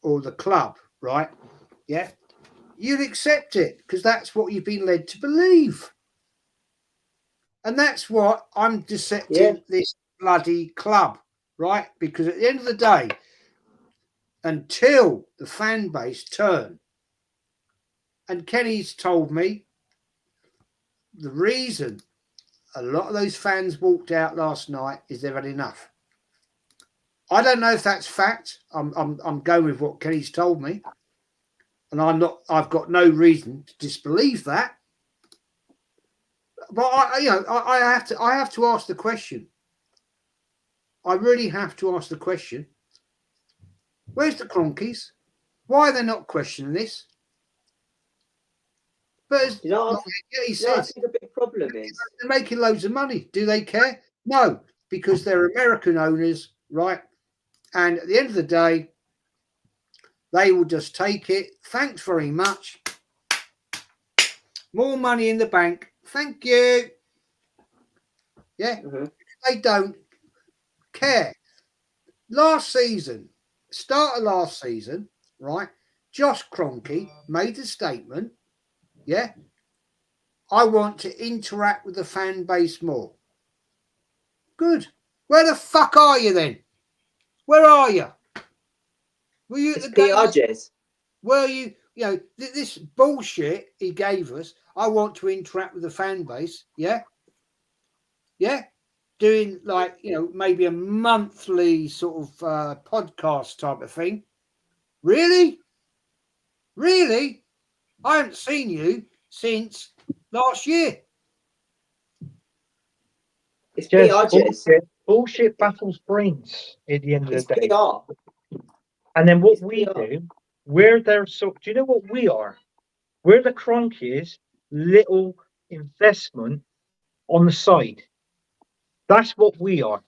or the club, right? Yeah, you'd accept it because that's what you've been led to believe. And that's what I'm dissecting this bloody club, right? Because at the end of the day, until the fan base turn, and Kenny's told me the reason a lot of those fans walked out last night is they've had enough. I don't know if that's fact. I'm going with what Kenny's told me, and I've got no reason to disbelieve that. But I have to ask the question. I really have to ask the question. Where's the Cronkies? Why are they not questioning this? But as he said, I think a big problem is they're making loads of money. Do they care? No, because they're American owners, right? And at the end of the day, they will just take it. Thanks very much. More money in the bank. Thank you. Yeah, They don't care. Last season, start of last season, right? Josh Kroenke made a statement. Yeah, I want to interact with the fan base more. Good. Where the fuck are you then? Where are you? Were you at the game? Were you? You know, this bullshit he gave us. I want to interact with the fan base. Yeah, yeah. Doing like maybe a monthly sort of podcast type of thing. Really? Really? I haven't seen you since last year. It's PR, bullshit battles brains at the end of the day. PR. And then what we do, we're there. So do you know what we are? We're the Cronkies' little investment on the side. That's what we are.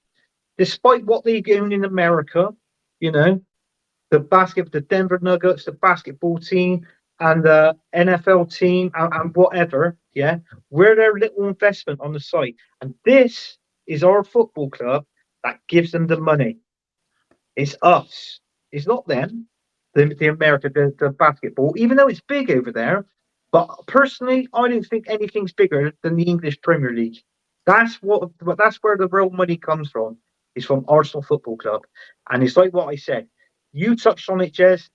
Despite what they're doing in America, the Denver Nuggets, the basketball team, and the NFL team, and whatever, we're their little investment on the side. And this is our football club that gives them the money. It's us. It's not them. The America, the basketball, even though it's big over there. But personally, I don't think anything's bigger than the English Premier League. That's where the real money comes from. It's from Arsenal Football Club, and it's like what I said. You touched on it, Jez,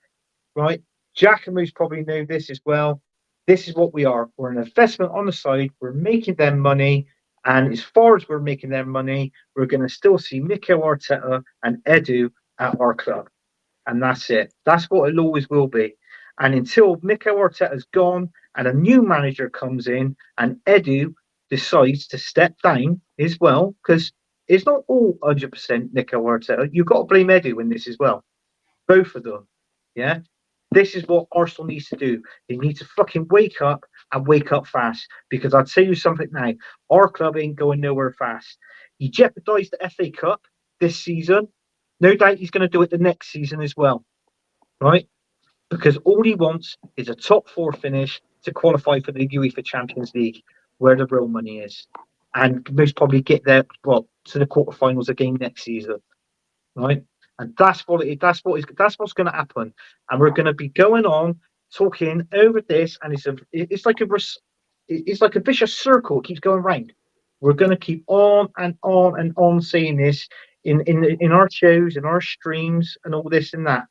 right? Jack and Moose probably know this as well. This is what we are. We're an investment on the side. We're making them money, and as far as we're making their money, we're going to still see Mikel Arteta and Edu at our club, and that's it. That's what it always will be. And until Mikel Arteta's gone and a new manager comes in and Edu decides to step down as well, because it's not all 100% Mikel Arteta. You've got to blame Edu in this as well. Both of them. Yeah? This is what Arsenal needs to do. They need to fucking wake up and wake up fast. Because I'll tell you something now. Our club ain't going nowhere fast. He jeopardised the FA Cup this season. No doubt he's going to do it the next season as well. Right? Because all he wants is a top 4 finish to qualify for the UEFA Champions League, where the real money is, and most probably get there to the quarterfinals again next season, right? And that's what's going to happen, and we're going to be going on talking over this, and it's like a vicious circle. It keeps going round. We're going to keep on and on and on saying this in our shows, in our streams, and all this and that.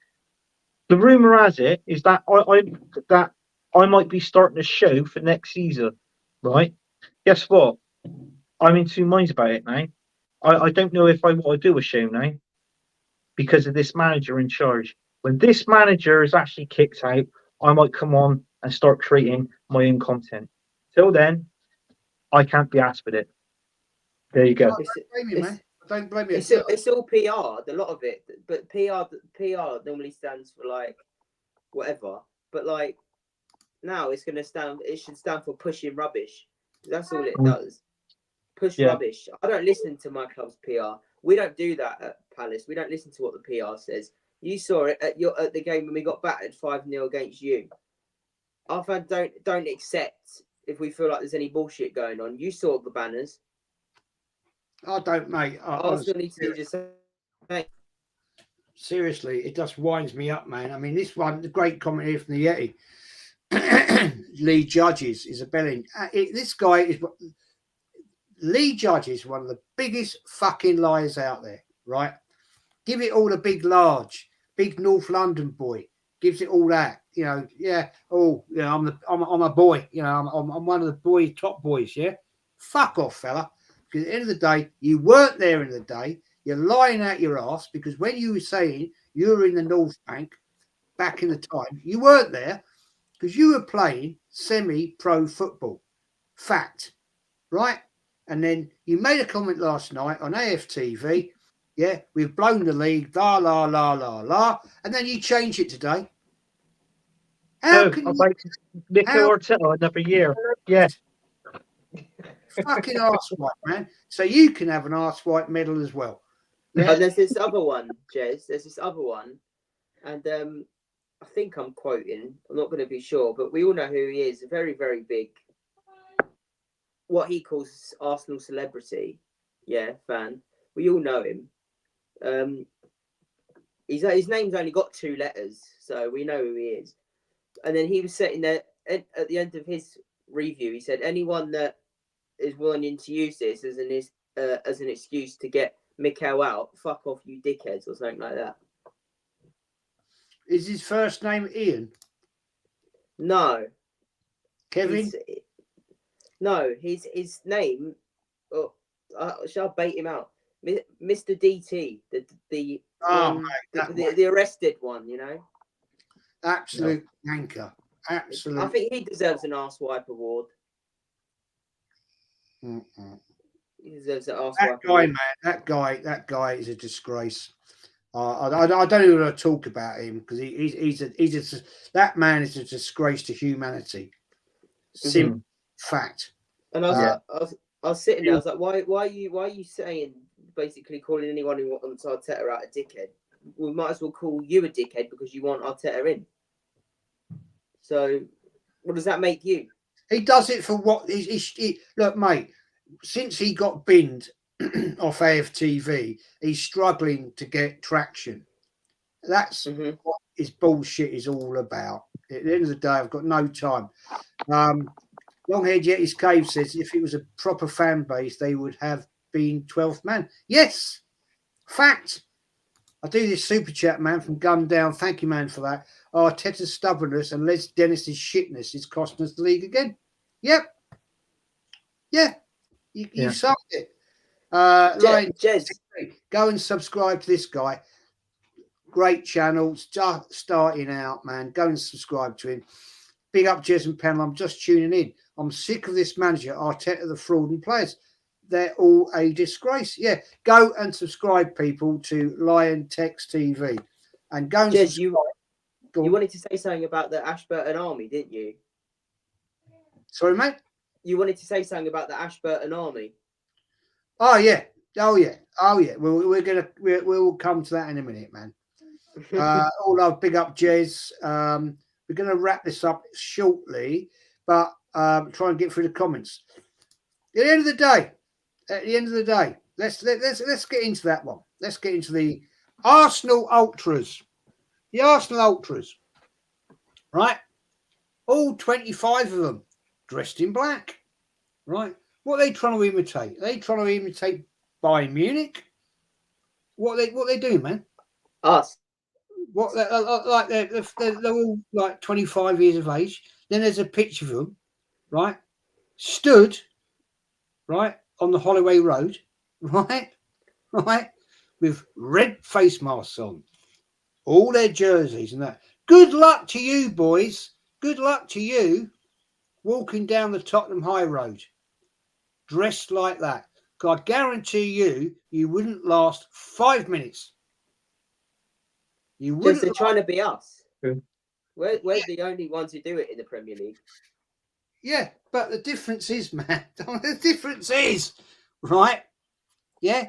The rumor has it is that I might be starting a show for next season, right? Guess what? I'm in two minds about it now. I don't know if I want to do a show now because of this manager in charge. When this manager is actually kicked out, I might come on and start creating my own content. Till then, I can't be asked with it. There you go. Don't blame me, man. Don't blame me. It's all PR, a lot of it, but PR normally stands for like whatever. But like now, it should stand for pushing rubbish. That's all it does. Push rubbish. I don't listen to my club's PR. We don't do that at Palace. We don't listen to what the PR says. You saw it at the game when we got battered 5-0 against you. Our fans don't accept if we feel like there's any bullshit going on. You saw the banners. I don't, mate. Arsenal need to just say. Seriously, it just winds me up, man. I mean, this one, the great comment here from the Yeti, Lee Judges is a belling. This guy is Lee Judges, one of the biggest fucking liars out there, right? Give it all a big North London boy. Gives it all that, yeah. Oh, I'm a boy, I'm one of the top boys, yeah. Fuck off, fella. Because at the end of the day, you weren't there in the day. You're lying out your ass because when you were saying you were in the North Bank back in the time, you weren't there because you were playing semi-pro football. Fact, right? And then you made a comment last night on AFTV. Yeah, we've blown the league, la, la, la, la, la. And then you change it today. How can you... Mikel Arteta another year. Yeah. Fucking arse white, man. So you can have an arse white medal as well. Yeah. Oh, there's this other one, Jez. There's this other one. And I think I'm quoting. I'm not going to be sure, but we all know who he is. A very, very big, what he calls Arsenal celebrity. Yeah, fan. We all know him. His name's only got 2 letters, so we know who he is. And then he was sitting there at the end of his review. He said, anyone that is willing to use this as an excuse to get Mikel out, fuck off, you dickheads, or something like that. Is his first name Ian? No. Kevin? No, his name. Oh, shall I bait him out? Mr. DT, the arrested one, Absolute anchor. Absolute. I think he deserves an arse wipe award. He deserves an arse wipe award. Man, that guy is a disgrace. I don't even want to talk about him because that man is a disgrace to humanity. Simple fact. And I was sitting there. I was like, why are you saying, basically calling anyone who wants Arteta out a dickhead? We might as well call you a dickhead because you want Arteta in. So, what does that make you? He does it for what? Look, mate. Since he got binned off AFTV, he's struggling to get traction. That's what his bullshit is all about. At the end of the day, I've got no time. Longhead Yeti's Cave says if it was a proper fan base, they would have been 12th man. Yes, fact. I do this super chat, man, from Gun Down. Thank you, man, for that. Arteta's stubbornness and Les Dennis's shitness is costing us the league again. Yep. Yeah. You solved it. Jez. Go and subscribe to this guy. Great channel. Just starting out, man. Go and subscribe to him. Big up Jez and Panel. I'm just tuning in. I'm sick of this manager, Arteta, the fraud and players. They're all a disgrace. Yeah, go and subscribe, people, to Lion Text TV, and go and Jez, you wanted to say something about the Ashburton Army, didn't you? Sorry, mate. You wanted to say something about the Ashburton Army. Oh yeah. We'll come to that in a minute, man. All our big up, Jez. We're going to wrap this up shortly, but try and get through the comments. At the end of the day, let's get into that one. Let's get into the Arsenal Ultras. The Arsenal Ultras, right? All 25 of them dressed in black, right? What are they trying to imitate? Are they trying to imitate Bayern Munich? What they doing, man? Us. What they're all like 25 years of age. Then there's a picture of them, right? Stood, right, on the Holloway Road, right, with red face masks on, all their jerseys and that. Good luck to you, boys. Good luck to you walking down the Tottenham High Road, dressed like that. I guarantee you wouldn't last 5 minutes. You wouldn't. They're trying to be us. Yeah. We're the only ones who do it in the Premier League. Yeah, but the difference is, man, the difference is, right? Yeah,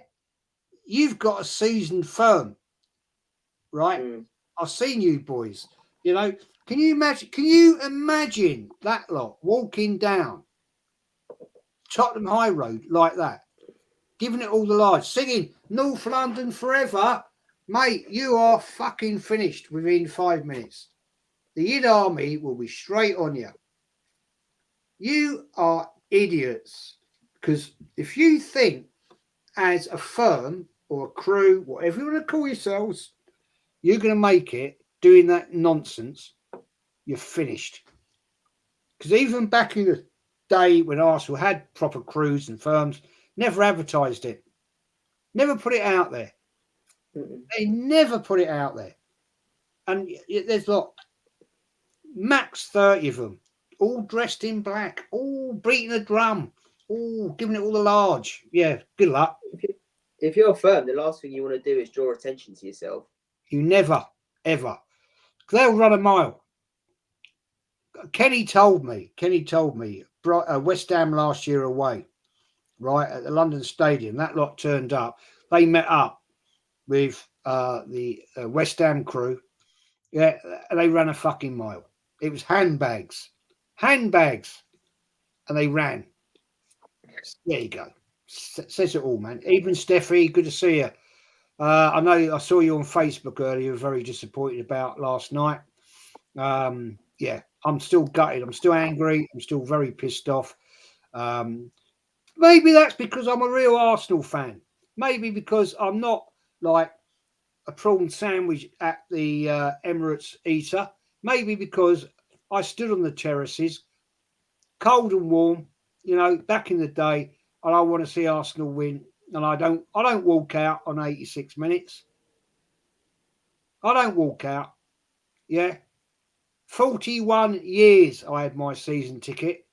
you've got a seasoned firm, right? I've seen you boys. You know, can you imagine that lot walking down Tottenham High Road like that, giving it all the lights, singing North London forever? Mate, you are fucking finished within 5 minutes. The Id Army will be straight on you. You are idiots. Because if you think as a firm or a crew, whatever you want to call yourselves, you're going to make it doing that nonsense, you're finished. Because even back in the day when Arsenal had proper crews and firms, never advertised it. Never put it out there. They never put it out there. And there's max 30 of them, all dressed in black, all beating a drum, all giving it all the large. Yeah, good luck. If you're a firm, the last thing you want to do is draw attention to yourself. You never, ever. They'll run a mile. Kenny told me, West Ham last year away, right, at the London Stadium, that lot turned up. They met up with the West Ham crew. Yeah, they ran a fucking mile. It was handbags, and they ran. There you go. Says it all, man. Even Steffi, good to see you. I know I saw you on Facebook earlier. You were very disappointed about last night. Yeah, I'm still gutted. I'm still angry. I'm still very pissed off. Maybe that's because I'm a real Arsenal fan. Maybe because I'm not like a prawn sandwich at the Emirates eater. Maybe because I stood on the terraces, cold and warm, you know, back in the day, and I want to see Arsenal win. And I don't walk out on 86 minutes. I don't walk out. Yeah. 41 years I had my season ticket.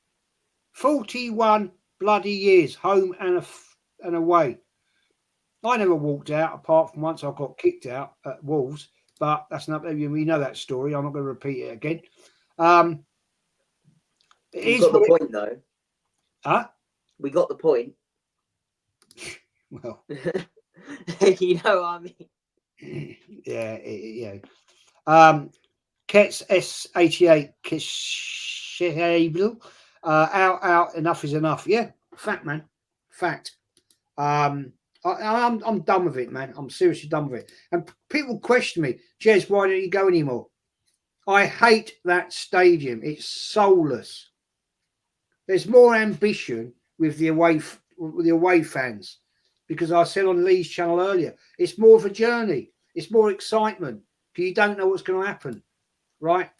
41 bloody years, home and away. I never walked out, apart from once I got kicked out at Wolves, but that's not, we know that story. I'm not going to repeat it again. We got the point, though. Huh? We got the point. Well, you know what I mean? Yeah. Kets S88 Kishable. Out, enough is enough. Yeah, fact, man. Fact. I'm done with it, man. I'm seriously done with it. And people question me, Jez, why don't you go anymore? I hate that stadium. It's soulless. There's more ambition with the away fans, because I said on Lee's channel earlier, it's more of a journey. It's more excitement because you don't know what's going to happen, right?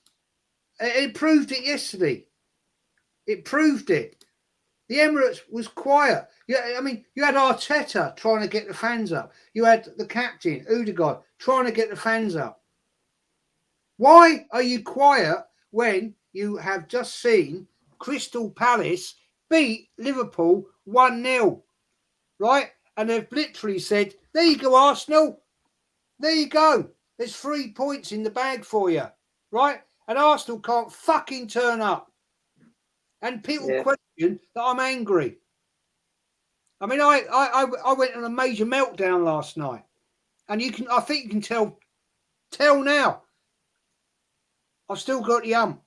It proved it yesterday. It proved it. The Emirates was quiet. Yeah, I mean, you had Arteta trying to get the fans up. You had the captain, Odegaard, trying to get the fans up. Why are you quiet when you have just seen Crystal Palace beat Liverpool 1-0, right? And they've literally said, there you go, Arsenal. There you go. There's 3 points in the bag for you, right? And Arsenal can't fucking turn up. And people question that I'm angry. I mean, I went on a major meltdown last night. And I think you can tell now. I've still got the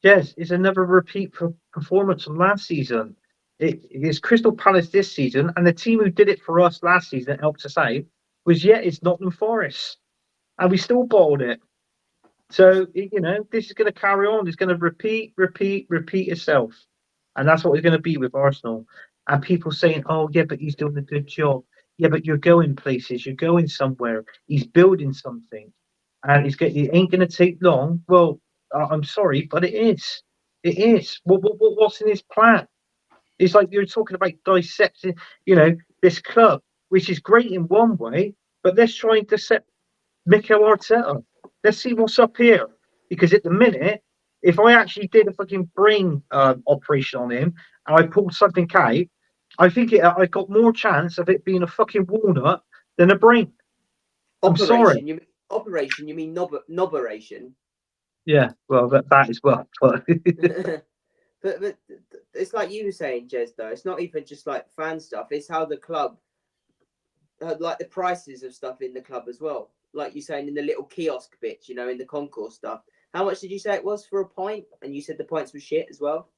Yes, it's another repeat performance from last season. It is Crystal Palace this season, and the team who did it for us last season that helped us out it's Nottingham Forest, and we still balled it. So this is going to carry on. It's going to repeat itself, and that's what it's going to be with Arsenal. And people saying, "Oh, yeah, but he's doing a good job. Yeah, but you're going places. You're going somewhere. He's building something, and it ain't going to take long." Well, I'm sorry, but it is. It is. What's in his plan? It's like you're talking about dissecting, this club, which is great in one way, but let's try and dissect Mikel Arteta. Let's see what's up here. Because at the minute, if I actually did a fucking brain operation on him and I pulled something out, I think I got more chance of it being a fucking walnut than a brain. I'm sorry. You mean nobberation? Yeah, well, that as well. But but it's like you were saying, Jez, though. It's not even just like fan stuff. It's how the club, like the prices of stuff in the club as well. Like you're saying in the little kiosk bits, in the concourse stuff. How much did you say it was for a pint? And you said the pints were shit as well.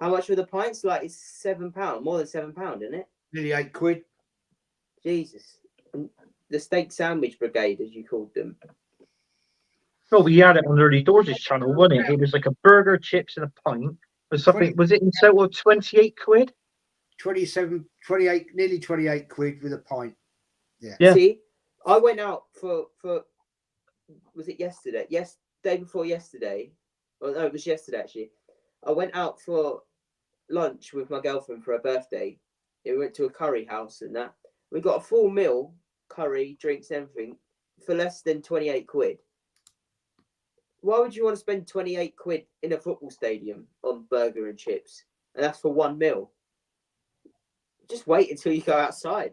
How much were the pints? Like it's £7, more than £7, isn't it? Nearly £8. Jesus. And the steak sandwich brigade, as you called them. well, we had it on Early Doors' channel, wasn't it? It was like a burger, chips, and a pint. Was it in total £28? 27, 28, nearly £28 with a pint. Yeah. See, I went out for was it yesterday? Yes, day before yesterday. Well, no, it was yesterday actually. I went out for lunch with my girlfriend for her birthday. We went to a curry house and that. We got a full meal, curry, drinks, everything, for less than £28. Why would you want to spend £28 in a football stadium on burger and chips? And that's for one meal. Just wait until you go outside.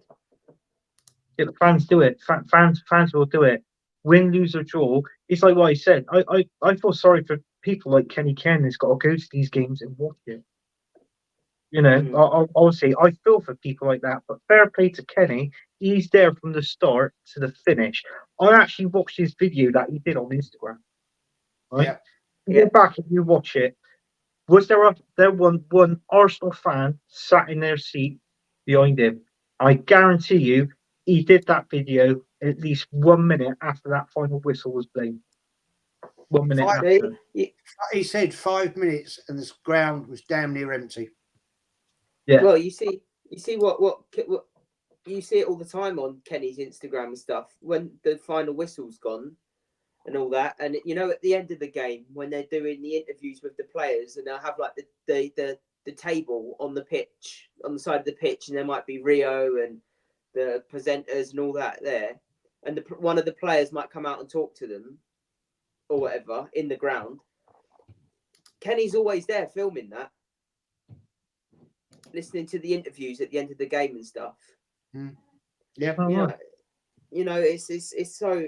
Yeah, the fans do it. Fans will do it. Win, lose, or draw. It's like what I said. I feel sorry for people like Kenny Ken who's got to go to these games and watch it. Obviously, I feel for people like that. But fair play to Kenny. He's there from the start to the finish. I actually watched his video that he did on Instagram. Right? Yeah. Go back and you watch it. Was there one Arsenal fan sat in their seat behind him? I guarantee you, he did that video at least 1 minute after that final whistle was blown. 1 minute after. He said 5 minutes, and the ground was damn near empty. Yeah. Well, you see what you see it all the time on Kenny's Instagram and stuff when the final whistle's gone and all that, and at the end of the game when they're doing the interviews with the players and they'll have like the table on the pitch, on the side of the pitch, and there might be Rio and the presenters and all that there, and one of the players might come out and talk to them or whatever in the ground. Kenny's always there filming that, listening to the interviews at the end of the game and stuff. Yeah, it's so,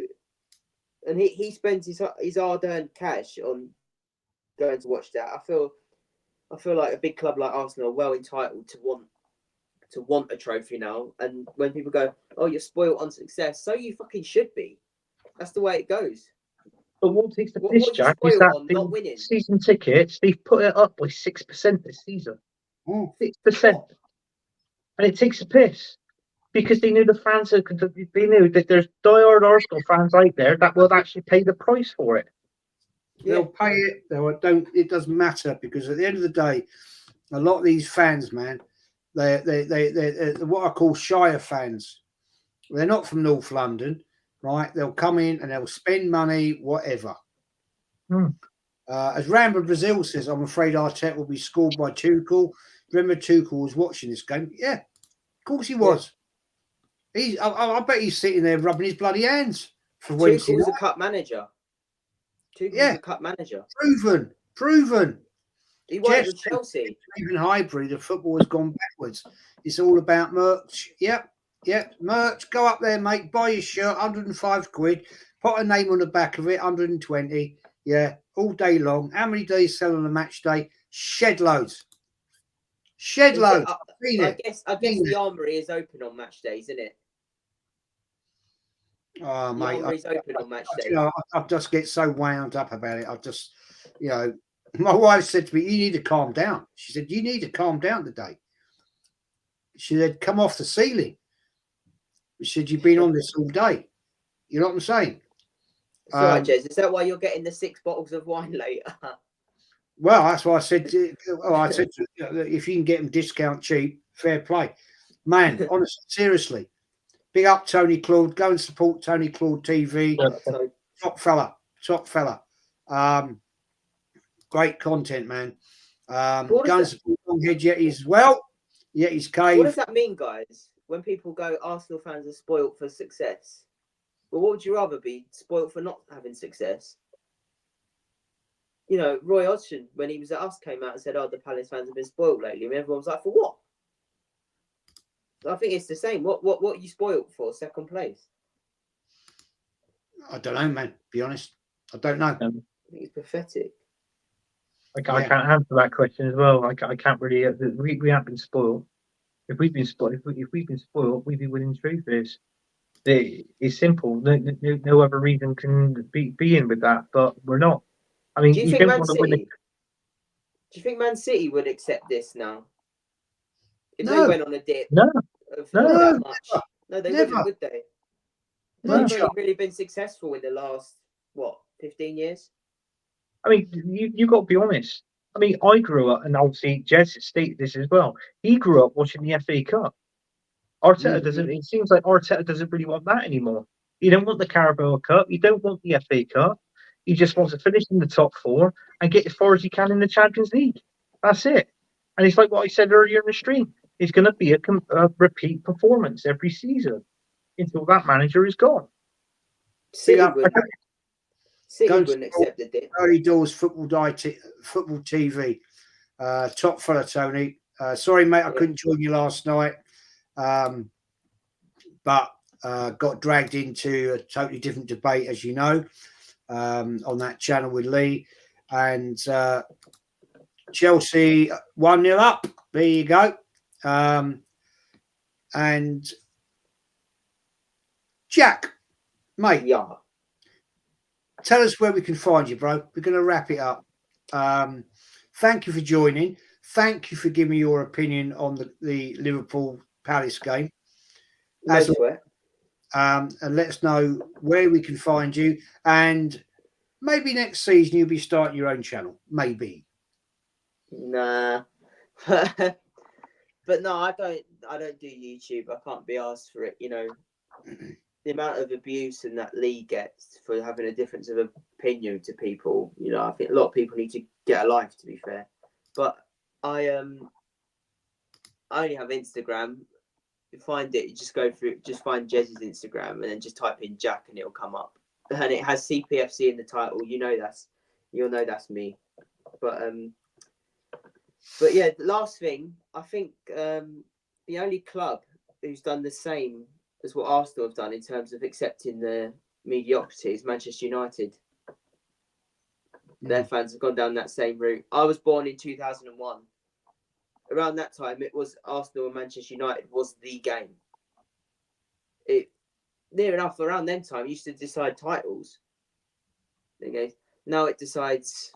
and he spends his hard-earned cash on going to watch that. I feel like a big club like Arsenal are well entitled to want a trophy now. And when people go, "Oh, you're spoiled on success," so you fucking should be. That's the way it goes. But what takes the piss, Jack, is that the season tickets, they've put it up by 6% this season. 6%. and it takes a piss because they knew the fans. They knew that there's diehard Arsenal fans out there that will actually pay the price for it. They'll pay it. Don't. It doesn't matter because at the end of the day, a lot of these fans, man, they're what I call Shire fans. They're not from North London, right? They'll come in and they'll spend money, whatever. As Rambo Brazil says, I'm afraid Arteta will be scored by Tuchel. Remember, Tuchel was watching this game. Yeah, of course he was. I bet he's sitting there rubbing his bloody hands for Wednesday night. Tuchel's a cup manager. Tuchel's a cup manager. Proven. He won with Chelsea. Even Highbury, the football has gone backwards. It's all about merch. Yep, merch. Go up there, mate. Buy your shirt, 105 quid. Put a name on the back of it, 120. Yeah, all day long. How many days sell on a match day? Shed loads. I guess the Armory is open on match days, isn't it? Oh, the mate. Armory's open on match days. I just get so wound up about it. I just, my wife said to me, you need to calm down. She said, you need to calm down today. She said, come off the ceiling. She said, you've been on this all day. You know what I'm saying? It's all right, Jez. Is that why you're getting the 6 bottles of wine later? Well, that's why I said, if you can get them discount cheap, fair play. Man, honestly, seriously. Big up Tony Claude. Go and support Tony Claude TV. Top fella. Great content, man. Go and support Longhead Yetis as well. Yetis Cave. What does that mean, guys? When people go, Arsenal fans are spoilt for success. Well, what would you rather be? Spoilt for not having success? Roy Hodgson, when he was at us, came out and said, the Palace fans have been spoilt lately. And everyone was like, for what? I think it's the same. What are you spoilt for? Second place? I don't know, man. Be honest. I don't know. I think it's pathetic. I can't answer that question as well. I can't really. We haven't been spoiled. If we've been spoiled, we'd be winning trophies. It's simple. No other reason can be in with that, but we're not. I mean, do you think Man City would accept this now? If they went on a dip that much. No, they wouldn't, would they? They've really been successful in the last, 15 years? I mean, you got to be honest. I mean, I grew up, and obviously Jez stated this as well. He grew up watching the FA Cup. Arteta doesn't. It seems like Arteta doesn't really want that anymore. You don't want the Carabao Cup. You don't want the FA Cup. He just wants to finish in the top 4 and get as far as he can in the Champions League. That's it. And it's like what I said earlier in the stream. It's going to be a repeat performance every season until that manager is gone. City wouldn't accept it. Early doors football TV. Top fella, Tony. Sorry, mate, I couldn't join you last night. But got dragged into a totally different debate, as you know, on that channel with Lee. And Chelsea 1-0 up. There you go. And Jack, mate, tell us where we can find you, bro. We're going to wrap it up. Thank you for joining. Thank you for giving me your opinion on the Liverpool Palace game. And let us know where we can find you. And maybe next season you'll be starting your own channel. Maybe. Nah. But no, I don't do YouTube. I can't be asked for it. The amount of abuse and that Lee gets for having a difference of opinion to people. I think a lot of people need to get a life, to be fair. But I only have Instagram. You find it, you just go through, just find Jez's Instagram and then just type in Jack and it'll come up. And it has CPFC in the title. You'll know that's me. But yeah, the last thing, I think the only club who's done the same as what Arsenal have done in terms of accepting the mediocrity is Manchester United. Their fans have gone down that same route. I was born in 2001. Around that time, it was Arsenal and Manchester United was the game. Near enough around them time, used to decide titles. Okay. Now it decides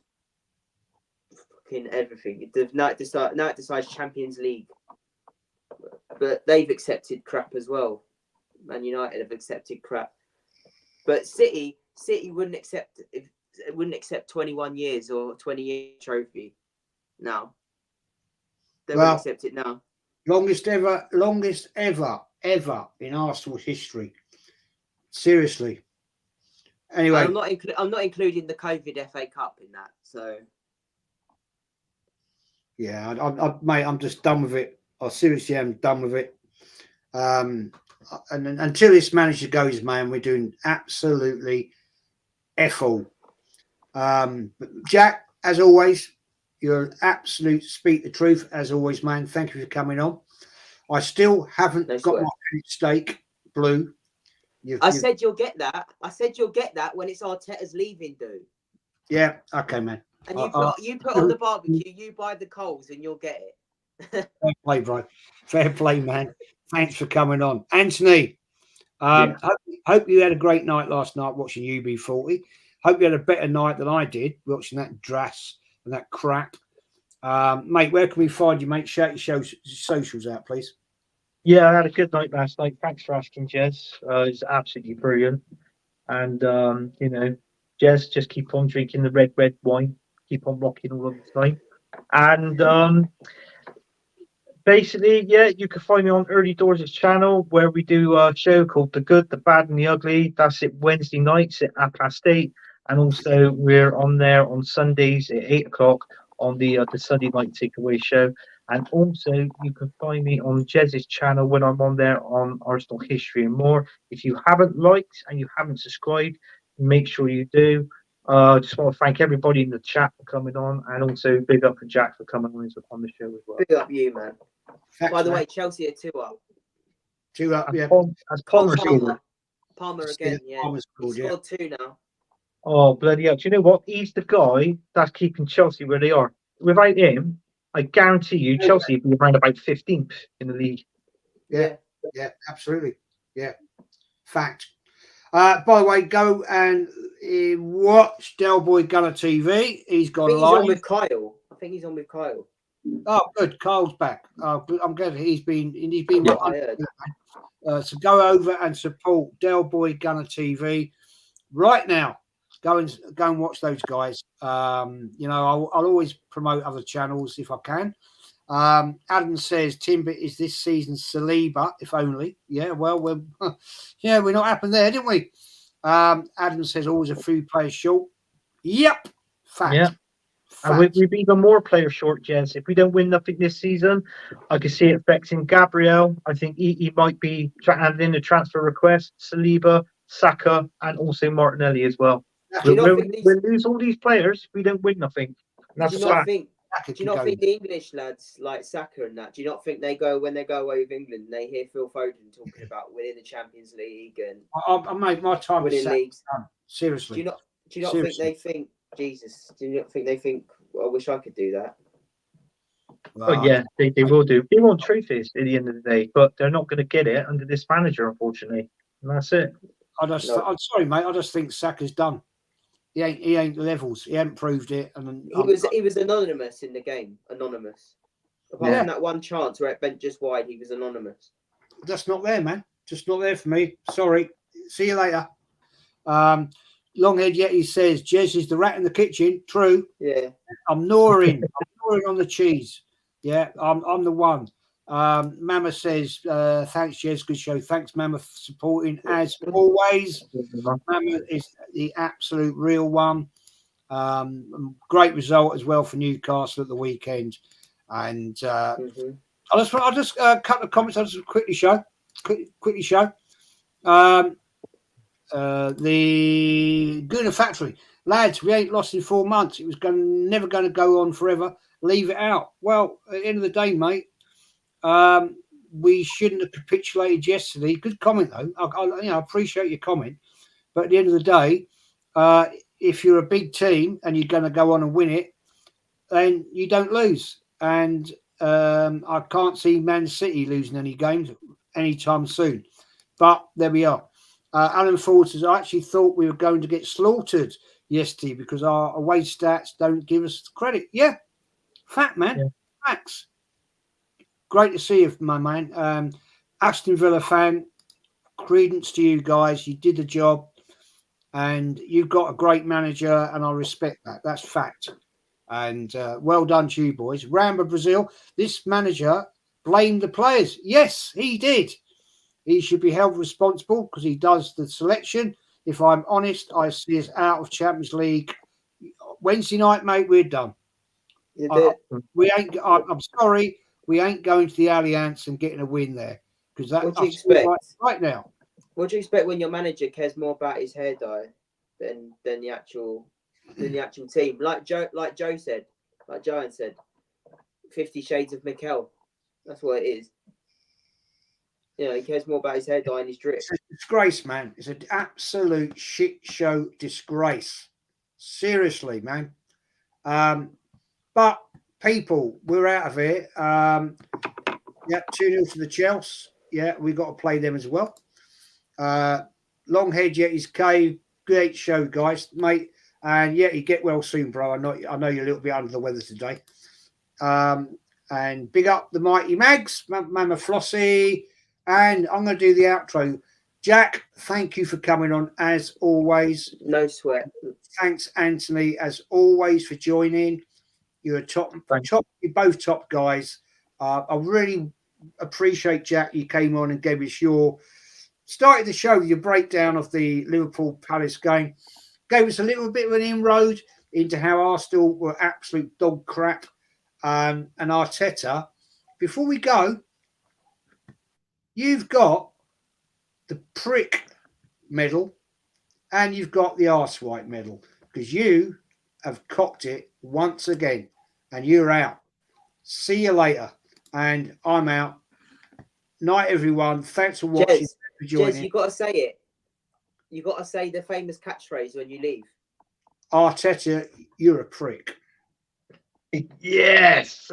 fucking everything. Now it decides Champions League. but they've accepted crap as well. Man United have accepted crap, but City wouldn't accept 21 years or 20-year trophy now. They wouldn't accept it now. Longest ever in Arsenal history. Seriously. Anyway, I'm not including the COVID FA Cup in that. So yeah, mate, I'm just done with it. I seriously am done with it. And until this manager goes, man, we're doing absolutely F-all. Jack, as always, you're an absolute speak the truth, as always, man. Thank you for coming on. I still haven't got my steak blue. I said you'll get that. I said you'll get that when it's Arteta's leaving, dude. Yeah, okay, man. And you put on the barbecue, you buy the coals, and you'll get it. Fair play, bro. Fair play, man. Thanks for coming on, Anthony. Hope you had a great night last night watching UB40. Hope you had a better night than I did watching that dross and that crap. Mate, where can we find you, mate? Shout your socials out, please. Yeah, I had a good night last night. Thanks for asking, Jez. It's absolutely brilliant. And, Jez, just keep on drinking the red wine. Keep on rocking all of the time. And basically, yeah, you can find me on Early Doors' channel where we do a show called The Good, The Bad and The Ugly. That's it Wednesday nights at 8:30. And also we're on there on Sundays at 8 o'clock on the Sunday night takeaway show. And also you can find me on Jez's channel when I'm on there on Arsenal history and more. If you haven't liked and you haven't subscribed, make sure you do. Just want to thank everybody in the chat for coming on, and also big up to Jack for coming on the show as well. Big up you, man. Thanks, by the way, Chelsea are 2-up. 2-up, yeah. As Palmer again, yeah. Palmer's scored 2 now. Oh, bloody hell. Do you know what? He's the guy that's keeping Chelsea where they are. Without him, I guarantee you, Chelsea would be around about 15th in the league. Yeah, absolutely. Yeah, fact. By the way, go and watch Del Boy Gunner TV. He's gone live. He's on with Kyle. I think he's on with Kyle. Oh, good. Kyle's back. I'm glad he's been. So go over and support Del Boy Gunner TV right now. Go and watch those guys. I'll always promote other channels if I can. Adam says Timber is this season's Saliba, if only. Yeah, well, we're not happened there, didn't we? Adam says always a few players short. Yep, fact. Yeah. And we've even more players short, Jens. If we don't win nothing this season, I can see it affecting Gabriel. I think he might be handing in a transfer request. Saliba, Saka, and also Martinelli as well. We'll lose all these players if we don't win nothing. Do you not think the English lads like Saka and that, do you not think when they go away with England, they hear Phil Foden talking about winning the Champions League and I made my time winning leagues? Seriously. Do you not think they think, Jesus, do you not think they think, I wish I could do that? Oh yeah, they will do. They want trophies at the end of the day, but they're not going to get it under this manager, unfortunately. And that's it. I'm sorry, mate. I just think Saka's done. He ain't levels. He hasn't proved it. And he was anonymous in the game. Anonymous. Apart from that one chance where it bent just wide, he was anonymous. That's not there, man. Just not there for me. Sorry. See you later. Longhead Yeti says Jez is the rat in the kitchen. True. Yeah. I'm gnawing. On the cheese. Yeah, I'm the one. Mama says, thanks, Jez. Good show. Thanks, Mama, for supporting as always. Mama is the absolute real one. Great result as well for Newcastle at the weekend. And I'll just cut the comments. I'll just quickly show. The Gooner Factory. Lads, we ain't lost in 4 months. It was never going to go on forever. Leave it out. Well, at the end of the day, mate, we shouldn't have capitulated yesterday. Good comment, though. I appreciate your comment. But at the end of the day, if you're a big team and you're going to go on and win it, then you don't lose. And I can't see Man City losing any games anytime soon. But there we are. Alan Ford says, I actually thought we were going to get slaughtered yesterday because our away stats don't give us credit. Yeah. Fact, man. Yeah. Facts. great to see you, my man. Aston Villa fan, credence to you guys. You did the job, and you've got a great manager, and I respect that. That's fact. And well done to you, boys. Ramba Brazil, this manager blamed the players. Yes, he did. He should be held responsible because he does the selection. If I'm honest, I see us out of Champions League Wednesday night, mate. We're done. We ain't. I'm sorry, we ain't going to the Allianz and getting a win there because that's what do you expect right now. What do you expect when your manager cares more about his hair dye than the actual team? Like Joe said, like Joanne said, 50 Shades of Mikel. That's what it is. You know, he cares more about his hair dye and his drip. It's a disgrace, man. It's an absolute shit show disgrace. Seriously, man. But people, we're out of here. Yeah, 2-0 to the Chelsea. Yeah, we got to play them as well. Long head yet is K. Great show, guys, mate. And yeah, you get well soon, bro. I know you're a little bit under the weather today. And big up the mighty Mags, Mama Flossie. And I'm going to do the outro. Jack, thank you for coming on as always. No sweat. Thanks, Anthony, as always for joining. You're a you're both top guys. I really appreciate, Jack, you came on and gave us started the show with your breakdown of the Liverpool Palace game. Gave us a little bit of an inroad into how Arsenal were absolute dog crap. And Arteta. Before we go, you've got the prick medal and you've got the arse-white medal because you have cocked it once again and you're out. See you later. And I'm out. Night, everyone. Thanks for watching. Jez, you got to say it. You got to say the famous catchphrase when you leave. Arteta, you're a prick. Yes.